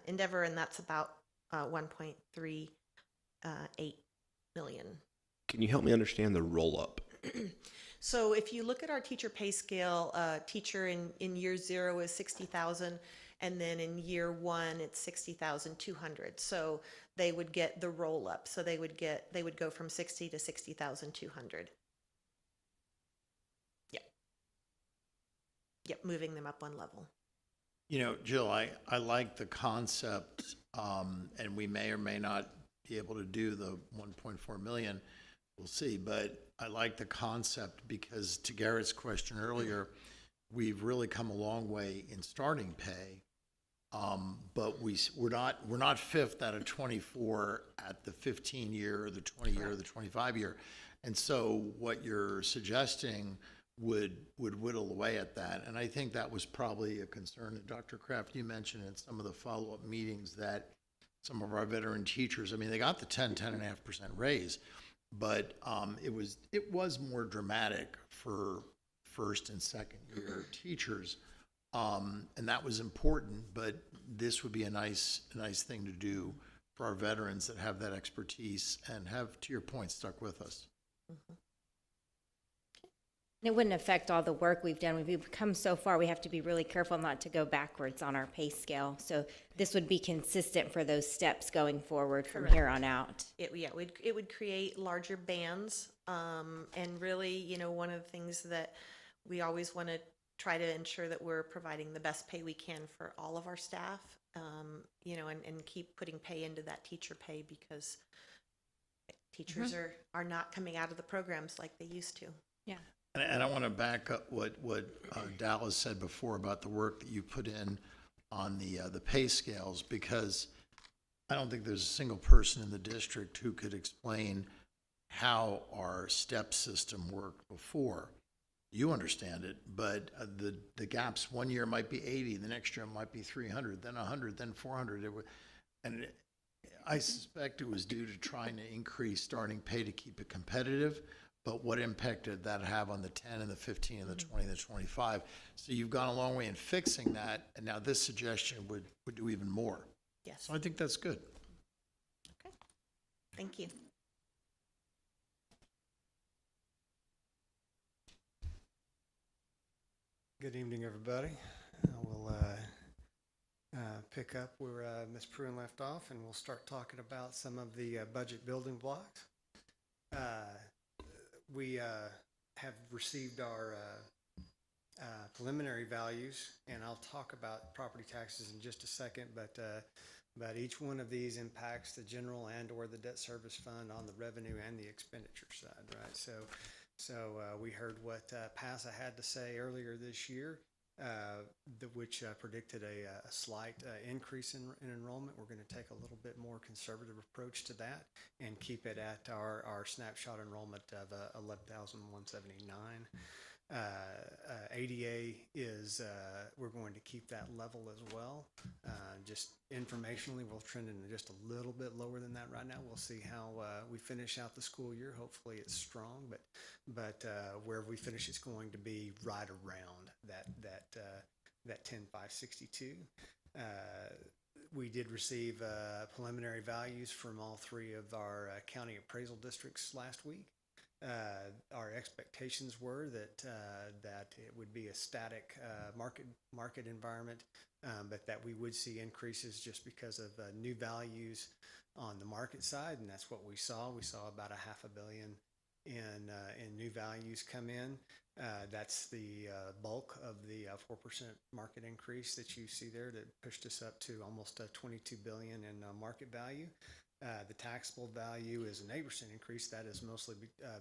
endeavor, and that's about 1.38 million. Can you help me understand the roll up? So if you look at our teacher pay scale, teacher in year 0 is 60,000, and then in year 1 it's 60,200. So they would get the roll up. So they would go from 60 to 60,200. Yep, moving them up one level. You know, Jill, I like the concept, and we may or may not be able to do the 1.4 million. We'll see, but I like the concept because, to Garrett's question earlier, we've really come a long way in starting pay, but we're not 5th out of 24 at the 15-year or the 20-year or the 25-year, and so what you're suggesting would whittle away at that. And I think that was probably a concern that Dr. Kraft, you mentioned in some of the follow-up meetings, that some of our veteran teachers, I mean, they got the 10.5% raise, but it was more dramatic for first and second year teachers. And that was important, but this would be a nice thing to do for our veterans that have that expertise and have, to your point, stuck with us. It wouldn't affect all the work we've done. We've come so far, we have to be really careful not to go backwards on our pay scale. So this would be consistent for those steps going forward from here on out. It would create larger bands, and really, you know, one of the things that we always want to try to ensure that we're providing the best pay we can for all of our staff, you know, and keep putting pay into that teacher pay, because teachers are not coming out of the programs like they used to. Yeah. And I want to back up what Dallas said before about the work that you put in on the pay scales, because I don't think there's a single person in the district who could explain how our step system worked before. You understand it, but the gaps one year might be 80, the next year it might be 300, then 100, then 400. I suspect it was due to trying to increase starting pay to keep it competitive. But what impact did that have on the 10 and the 15 and the 20 and the 25? So you've gone a long way in fixing that, and now this suggestion would do even more. Yes. So I think that's good. Okay. Thank you. Good evening, everybody. We'll pick up where Ms. Pruin left off, and we'll start talking about some of the budget building blocks. We have received our preliminary values, and I'll talk about property taxes in just a second, but each one of these impacts the general and/or the debt service fund on the revenue and the expenditure side, right? So we heard what PASA had to say earlier this year, which predicted a slight increase in enrollment. We're going to take a little bit more conservative approach to that and keep it at our snapshot enrollment of 11,179. ADA is, we're going to keep that level as well. Just informationally, we'll trend in just a little bit lower than that right now. We'll see how we finish out the school year. Hopefully it's strong, but where we finish, it's going to be right around that 10,562. We did receive preliminary values from all three of our county appraisal districts last week. Our expectations were that it would be a static market environment, but that we would see increases just because of new values on the market side, and that's what we saw. We saw about $500 million in new values come in. That's the bulk of the 4% market increase that you see there that pushed us up to almost $22 billion in market value. The taxable value is an 8% increase. That is mostly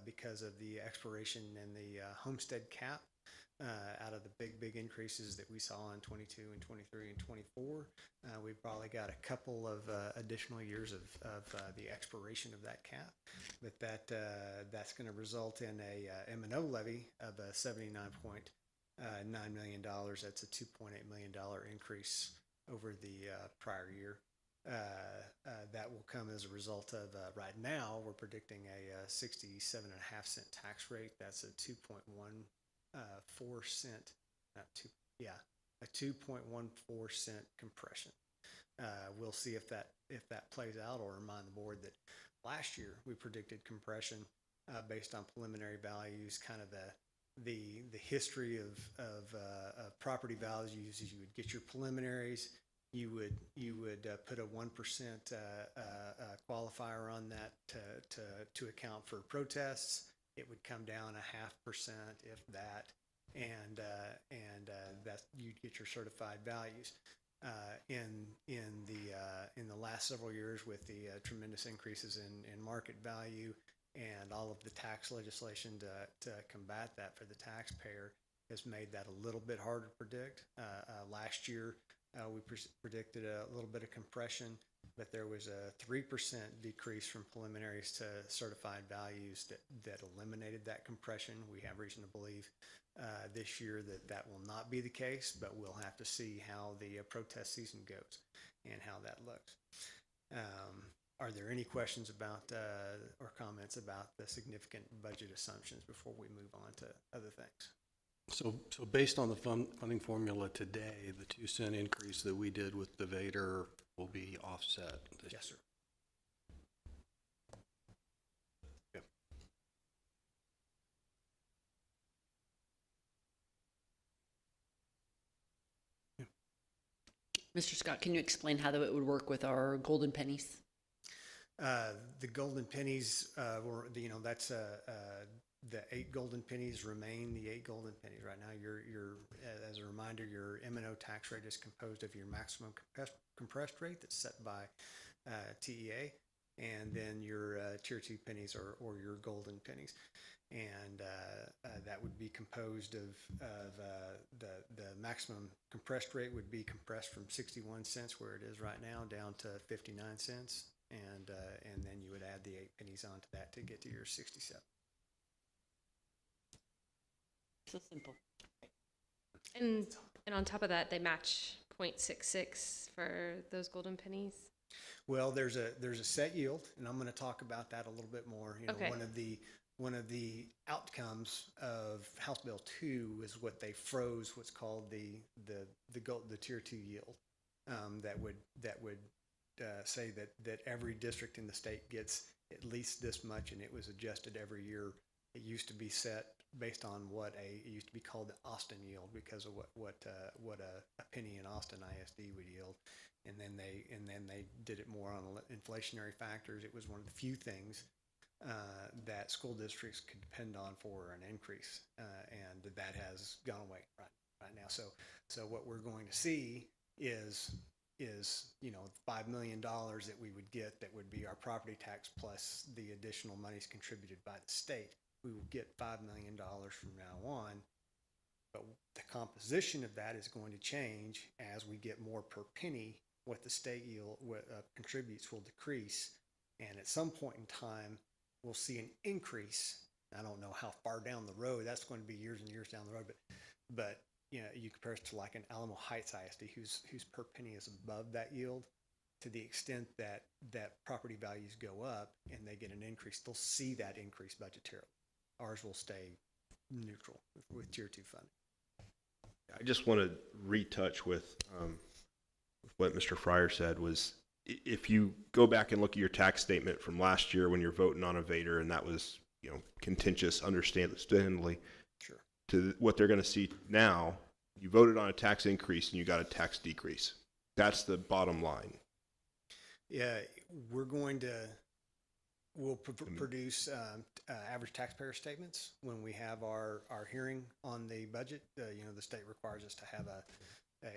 because of the expiration in the homestead cap out of the big increases that we saw in 22 and 23 and 24. We've probably got a couple of additional years of the expiration of that cap, but that's going to result in a M&O levy of $79.9 million. That's a $2.8 million increase over the prior year. That will come as a result of right now we're predicting a 67.5-cent tax rate. That's a 2.14 cent, a 2.14 cent compression. We'll see if that plays out. Or remind the board that last year we predicted compression based on preliminary values. Kind of the history of property values is you would get your preliminaries. You would put a 1% qualifier on that to account for protests. It would come down 0.5%, if that, and that you'd get your certified values. In the last several years, with the tremendous increases in market value and all of the tax legislation to combat that for the taxpayer, has made that a little bit harder to predict. Last year, we predicted a little bit of compression, but there was a 3% decrease from preliminaries to certified values that eliminated that compression. We have reason to believe this year that will not be the case, but we'll have to see how the protest season goes and how that looks. Are there any questions about or comments about the significant budget assumptions before we move on to other things? So based on the funding formula today, the 2-cent increase that we did with the Vader will be offset. Yes, sir. Okay. Mr. Scott, can you explain how that would work with our golden pennies? The golden pennies were, that's the 8 golden pennies remain the 8 golden pennies. Right now, as a reminder, your M&O tax rate is composed of your maximum compressed rate that's set by TEA, and then your tier 2 pennies or your golden pennies. And that would be composed of the maximum compressed rate would be compressed from 61 cents where it is right now down to 59 cents. And then you would add the 8 pennies onto that to get to your 67. So simple. And on top of that, they match 0.66 for those golden pennies. Well, there's a set yield, and I'm going to talk about that a little bit more. Okay. One of the outcomes of House Bill 2 is what they froze, what's called the tier 2 yield. That would say that every district in the state gets at least this much, and it was adjusted every year. It used to be set based on it used to be called the Austin yield because of what a penny in Austin ISD would yield, and then they did it more on inflationary factors. It was one of the few things that school districts could depend on for an increase, and that has gone away right now. So what we're going to see is $5 million that we would get that would be our property tax plus the additional monies contributed by the state. We will get $5 million from now on, but the composition of that is going to change as we get more per penny. What the state yield contributes will decrease, and at some point in time, we'll see an increase. I don't know how far down the road. That's going to be years and years down the road, but you compare it to like an Alamo Heights ISD whose per penny is above that yield. To the extent that property values go up and they get an increase, they'll see that increase budgetarily. Ours will stay neutral with tier 2 funding. I just want to retouch with what Mr. Fryer said was, if you go back and look at your tax statement from last year when you're voting on a Vader, and that was, contentious, understandably, Sure. to what they're going to see now, you voted on a tax increase and you got a tax decrease. That's the bottom line. Yeah, we'll produce average taxpayer statements when we have our hearing on the budget. The state requires us to have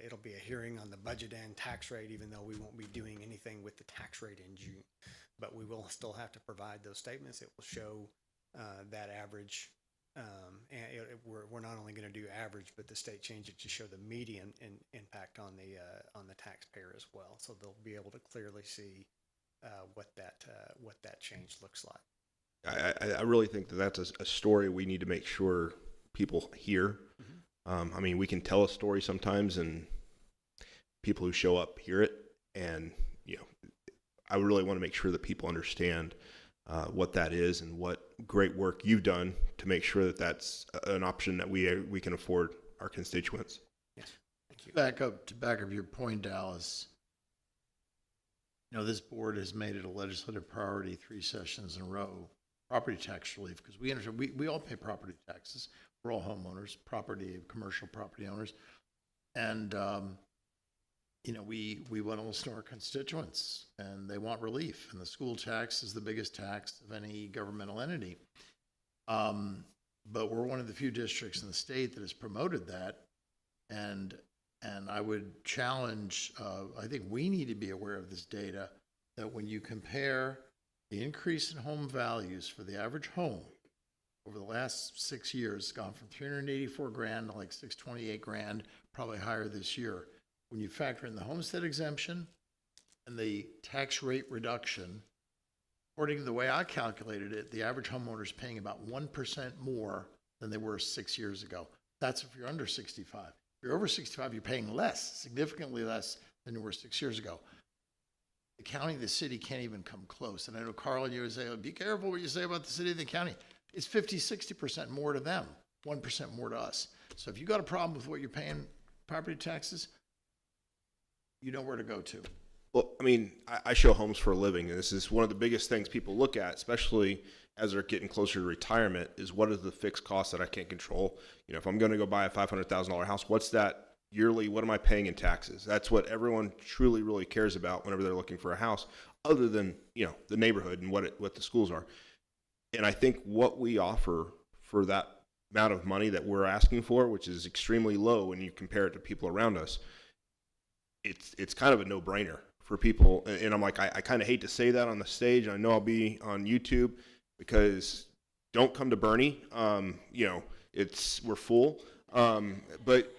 it'll be a hearing on the budget and tax rate, even though we won't be doing anything with the tax rate in June. But we will still have to provide those statements. It will show that average. And we're not only going to do average, but the state changed it to show the median impact on the taxpayer as well. So they'll be able to clearly see what that change looks like. I really think that that's a story we need to make sure people hear. Mm-hmm. We can tell a story sometimes, and people who show up hear it. And I really want to make sure that people understand what that is and what great work you've done to make sure that that's an option that we can afford our constituents. Yes, thank you. Back up your point, Dallas. This board has made it a legislative priority 3 sessions in a row, property tax relief, because we all pay property taxes. We're all homeowners, commercial property owners. And, we want to listen to our constituents, and they want relief. And the school tax is the biggest tax of any governmental entity. But we're one of the few districts in the state that has promoted that. And I would challenge, I think we need to be aware of this data, that when you compare the increase in home values for the average home over the last 6 years, it's gone from 384 grand to like 628 grand, probably higher this year. When you factor in the homestead exemption and the tax rate reduction, according to the way I calculated it, the average homeowner is paying about 1% more than they were 6 years ago. That's if you're under 65. If you're over 65, you're paying less, significantly less than you were 6 years ago. The county, the city can't even come close. And I know Carl and you would say, be careful what you say about the city and the county. It's 50, 60% more to them, 1% more to us. So if you got a problem with what you're paying property taxes, you know where to go to. Well, I mean, I show homes for a living, and this is one of the biggest things people look at, especially as they're getting closer to retirement, is what is the fixed cost that I can't control? You know, if I'm going to go buy a $500,000 house, what's that yearly? What am I paying in taxes? That's what everyone truly, really cares about whenever they're looking for a house, other than, you know, the neighborhood and what the schools are. And I think what we offer for that amount of money that we're asking for, which is extremely low when you compare it to people around us, it's kind of a no-brainer for people. And I'm like, I kind of hate to say that on the stage. I know I'll be on YouTube, because don't come to Bernie. You know, we're full. But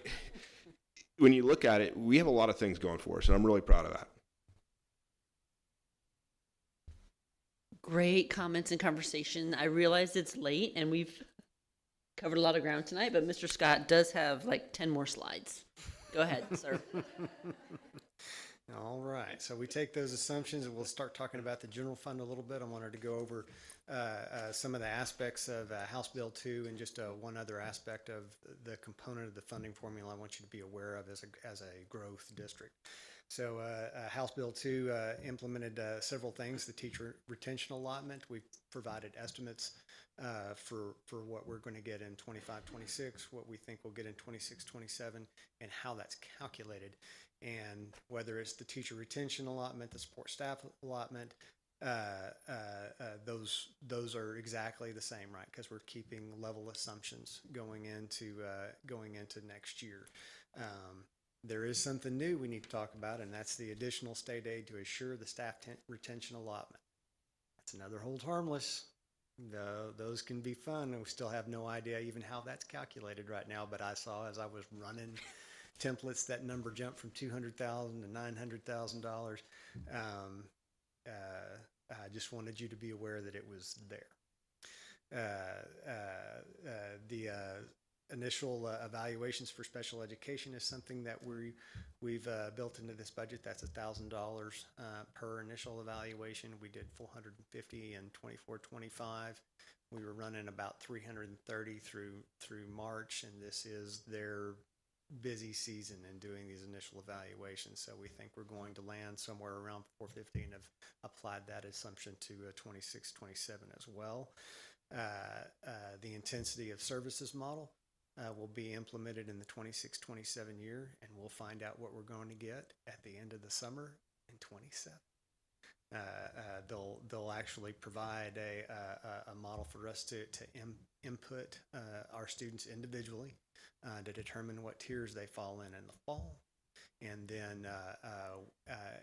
when you look at it, we have a lot of things going for us, and I'm really proud of that. Great comments and conversation. I realize it's late and we've covered a lot of ground tonight, but Mr. Scott does have like 10 more slides. Go ahead, sir. All right, so we take those assumptions and we'll start talking about the general fund a little bit. I wanted to go over some of the aspects of House Bill 2 and just one other aspect of the component of the funding formula I want you to be aware of as a growth district. So House Bill 2 implemented several things. The teacher retention allotment, we provided estimates for what we're going to get in 25-26, what we think we'll get in 26-27, and how that's calculated. And whether it's the teacher retention allotment, the support staff allotment, those are exactly the same, right? Because we're keeping level assumptions going into next year. There is something new we need to talk about, and that's the additional state aid to assure the staff retention allotment. That's another hold harmless. Those can be fun, and we still have no idea even how that's calculated right now. But I saw as I was running templates, that number jumped from $200,000 to $900,000. I just wanted you to be aware that it was there. The initial evaluations for special education is something that we've built into this budget. That's $1,000 per initial evaluation. We did 450 in 24-25. We were running about 330 through March, and this is their busy season in doing these initial evaluations. So we think we're going to land somewhere around 450 and have applied that assumption to 26-27 as well. The intensity of services model will be implemented in the 26-27 year, and we'll find out what we're going to get at the end of the summer in 27. They'll actually provide a model for us to input our students individually to determine what tiers they fall in the fall. And then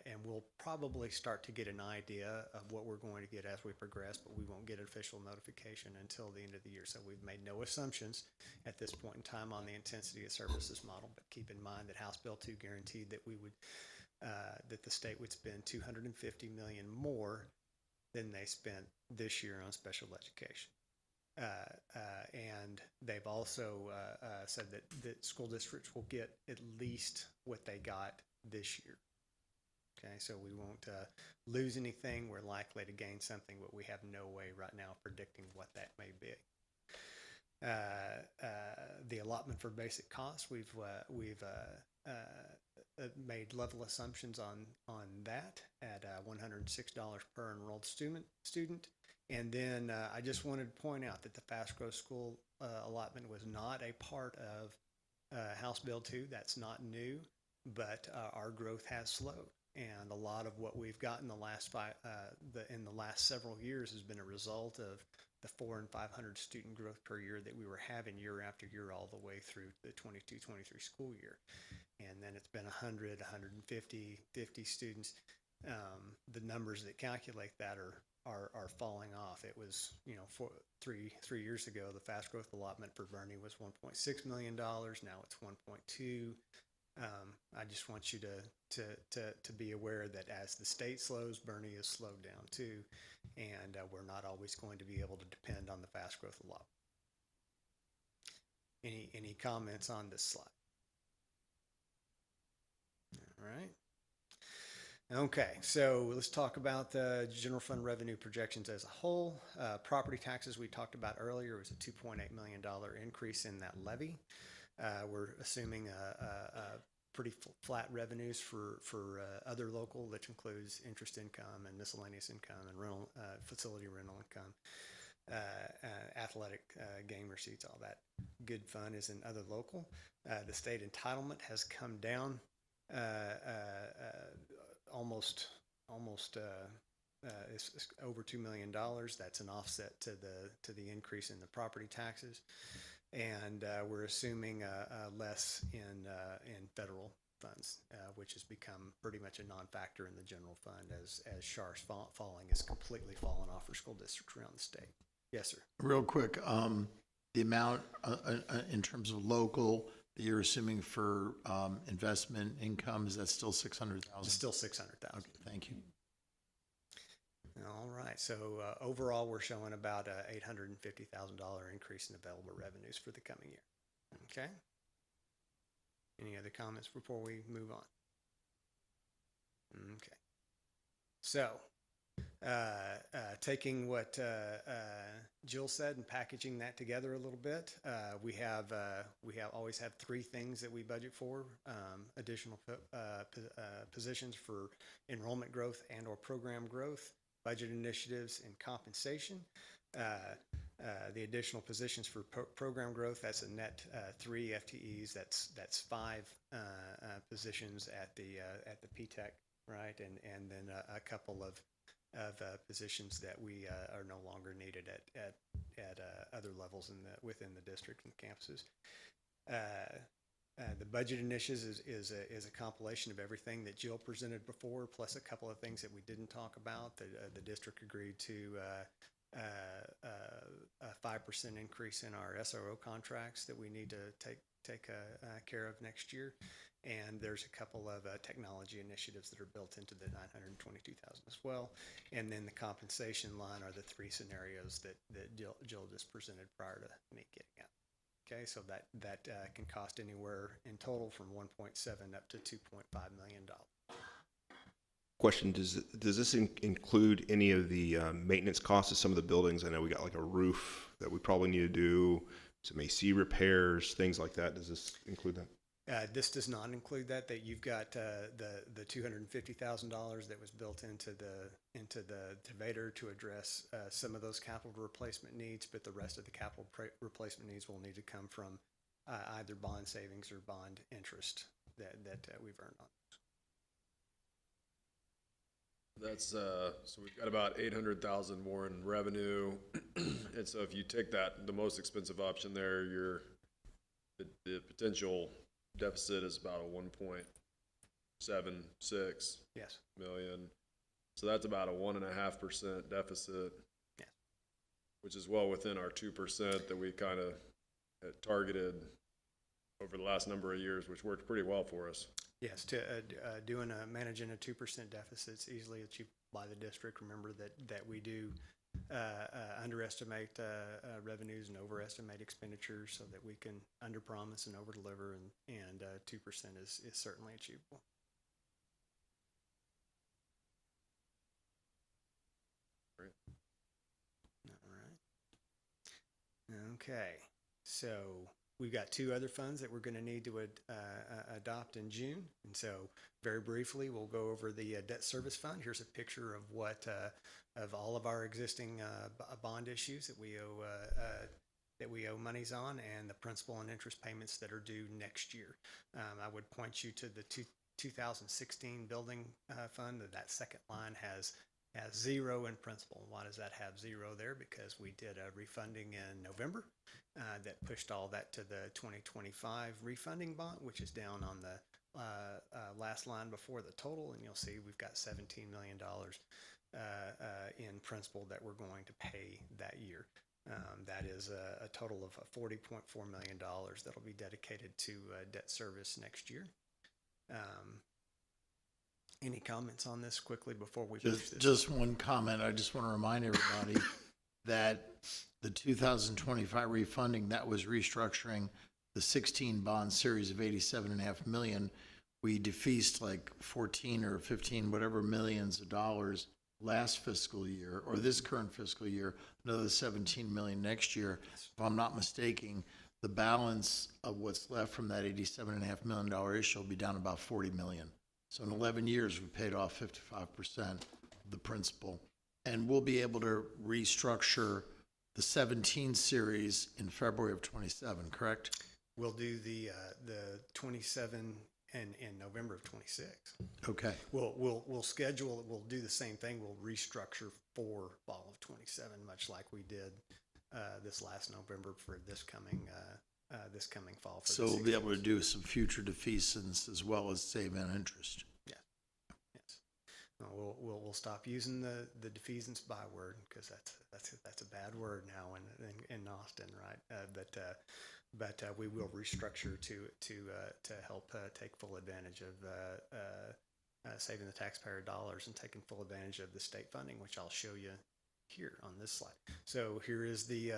and we'll probably start to get an idea of what we're going to get as we progress, but we won't get official notification until the end of the year. So we've made no assumptions at this point in time on the intensity of services model, but keep in mind that House Bill 2 guaranteed that we would that the state would spend $250 million more than they spent this year on special education. And they've also said that school districts will get at least what they got this year. Okay, so we won't lose anything. We're likely to gain something, but we have no way right now of predicting what that may be. The allotment for basic costs, we've made level assumptions on that at $106 per enrolled student. And then I just wanted to point out that the fast growth school allotment was not a part of House Bill 2. That's not new, but our growth has slowed. And a lot of what we've got in the last in the last several years has been a result of the 400 and 500 student growth per year that we were having year after year all the way through the 22-23 school year. And then it's been 100, 150, 50 students. The numbers that calculate that are falling off. It was, three years ago, the fast growth allotment for Bernie was $1.6 million. Now it's 1.2. I just want you to be aware that as the state slows, Bernie is slowed down too, and we're not always going to be able to depend on the fast growth allotment. Any comments on this slide? All right. Okay, so let's talk about the general fund revenue projections as a whole. Property taxes we talked about earlier was a $2.8 million increase in that levy. We're assuming pretty flat revenues for other local, which includes interest income and miscellaneous income and rental, facility rental income, athletic game receipts, all that good fun is in other local. The state entitlement has come down almost it's over $2 million. That's an offset to the increase in the property taxes, and we're assuming less in federal funds, which has become pretty much a non-factor in the general fund as SHAR's falling has completely fallen off for school districts around the state. Yes, sir. Real quick, the amount in terms of local that you're assuming for investment income, is that still 600,000? Still 600,000. Okay, thank you. All right. So overall, we're showing about a $850,000 increase in available revenues for the coming year. Okay. Any other comments before we move on? Okay. So, taking what Jill said and packaging that together a little bit, we always have three things that we budget for: additional positions for enrollment growth and or program growth, budget initiatives, and compensation. The additional positions for program growth, that's a net 3 FTEs. That's 5 positions at the PTech, right? And then a couple of positions that we are no longer needed at other levels within the district and campuses. The budget initiatives is a compilation of everything that Jill presented before, plus a couple of things that we didn't talk about. The district agreed to a 5% increase in our SRO contracts that we need to take care of next year. And there's a couple of technology initiatives that are built into the $922,000 as well. And then the compensation line are the 3 scenarios that Jill just presented prior to me getting out. Okay, so that can cost anywhere in total from 1.7 up to $2.5 million. Question, does this include any of the maintenance costs of some of the buildings? I know we got like a roof that we probably need to do, some AC repairs, things like that. Does this include that? This does not include that. That you've got the $250,000 that was built into the TVADR to address some of those capital replacement needs, but the rest of the capital replacement needs will need to come from either bond savings or bond interest that we've earned on. That's so we've got about 800,000 more in revenue, and so if you take that, the most expensive option there, the potential deficit is about a 1.76 million. So that's about a 1.5% deficit, which is well within our 2% that we kind of targeted over the last number of years, which worked pretty well for us. Yes, to managing a 2% deficit is easily achieved by the district. Remember that we do underestimate revenues and overestimate expenditures so that we can underpromise and overdeliver, and 2% is certainly achievable. Great. All right. Okay, so we've got 2 other funds that we're going to need to adopt in June. And so very briefly, we'll go over the debt service fund. Here's a picture of what of all of our existing bond issues that we owe monies on, and the principal and interest payments that are due next year. I would point you to the 2016 building fund. That second line has 0 in principal. Why does that have 0 there? Because we did a refunding in November that pushed all that to the 2025 refunding bond, which is down on the last line before the total, and you'll see we've got $17 million in principal that we're going to pay that year. That is a total of $40.4 million that'll be dedicated to debt service next year. Any comments on this quickly before we push this? Just one comment. I just want to remind everybody that the 2025 refunding, that was restructuring the 16 bond series of $87.5 million. We defeased like 14 or 15, whatever millions of dollars last fiscal year, or this current fiscal year, another 17 million next year. If I'm not mistaken, the balance of what's left from that $87.5 million issue will be down about 40 million. So in 11 years, we paid off 55% of the principal. And we'll be able to restructure the 17 series in February of 27, correct? We'll do the 27 in November of 26. Okay. We'll schedule, we'll do the same thing. We'll restructure for fall of 27, much like we did this last November for this coming fall. For So the we'll be able to 16s. do some future defeasance as well as save on interest. Yes. We'll stop using the defeasance byword because that's a bad word now in Austin, right? But we will restructure to help take full advantage of saving the taxpayer dollars and taking full advantage of the state funding, which I'll show you here on this slide. So here is the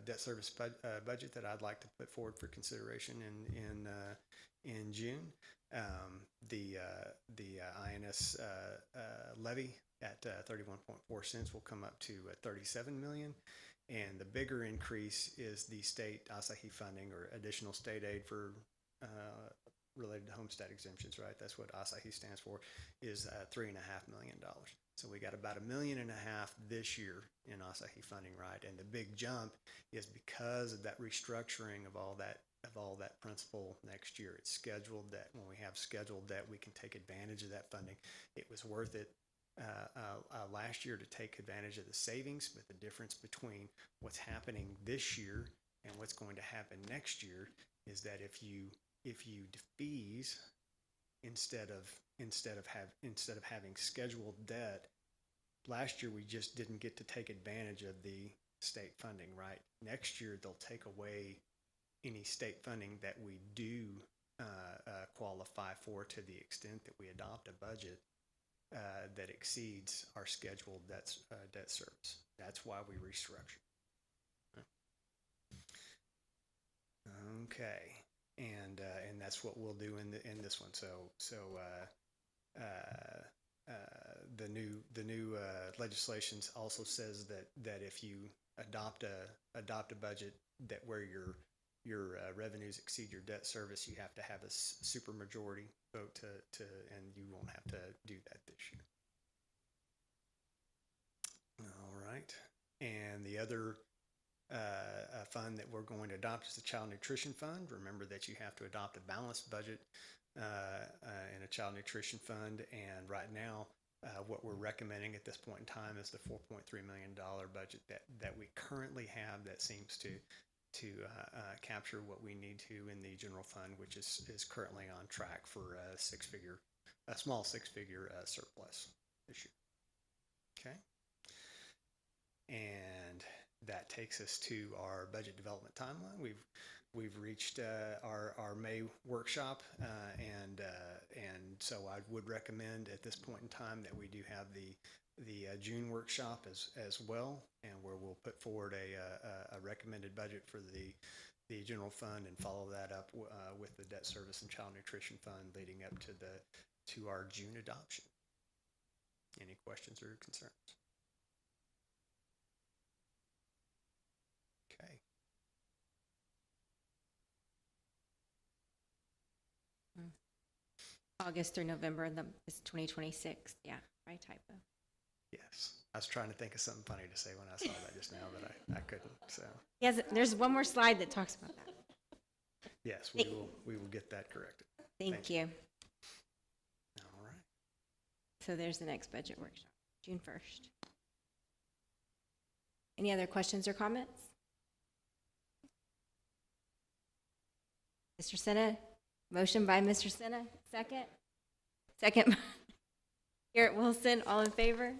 debt service budget that I'd like to put forward for consideration in June. The INS levy at 31.4 cents will come up to 37 million. And the bigger increase is the state Asahi funding or additional state aid for related to homestead exemptions, right? That's what Asahi stands for, is $3.5 million. So we got about $1.5 million this year in Asahi funding, right? And the big jump is because of that restructuring of all that principal next year. It's scheduled debt. When we have scheduled debt, we can take advantage of that funding. It was worth it last year to take advantage of the savings, but the difference between what's happening this year and what's going to happen next year is that if you defease instead of having scheduled debt, last year we just didn't get to take advantage of the state funding, right? Next year they'll take away any state funding that we do qualify for to the extent that we adopt a budget that exceeds our scheduled debt service. That's why we restructure. Okay, and that's what we'll do in this one. So the new legislation also says that if you adopt a budget that where your revenues exceed your debt service, you have to have a supermajority vote and you won't have to do that this year. All right, and the other fund that we're going to adopt is the Child Nutrition Fund. Remember that you have to adopt a balanced budget in a Child Nutrition Fund, and right now what we're recommending at this point in time is the $4.3 million budget that we currently have that seems to capture what we need to in the general fund, which is currently on track for a small six-figure surplus this year. Okay, and that takes us to our budget development timeline. We've reached our May workshop, and so I would recommend at this point in time that we do have the June workshop as well, and where we'll put forward a recommended budget for the general fund and follow that up with the debt service and child nutrition fund leading up to our June adoption. Any questions or concerns? Okay. August through November, is 2026. Yeah, right typo. Yes, I was trying to think of something funny to say when I saw that just now, but I couldn't. So Yes, there's one more slide that talks about that. yes, we will get that corrected. Thank you. All right. So there's the next budget workshop, June 1st. Any other questions or comments? Mr. Senna, motion by Mr. Senna, second? Second by Garrett Wilson, all in favor?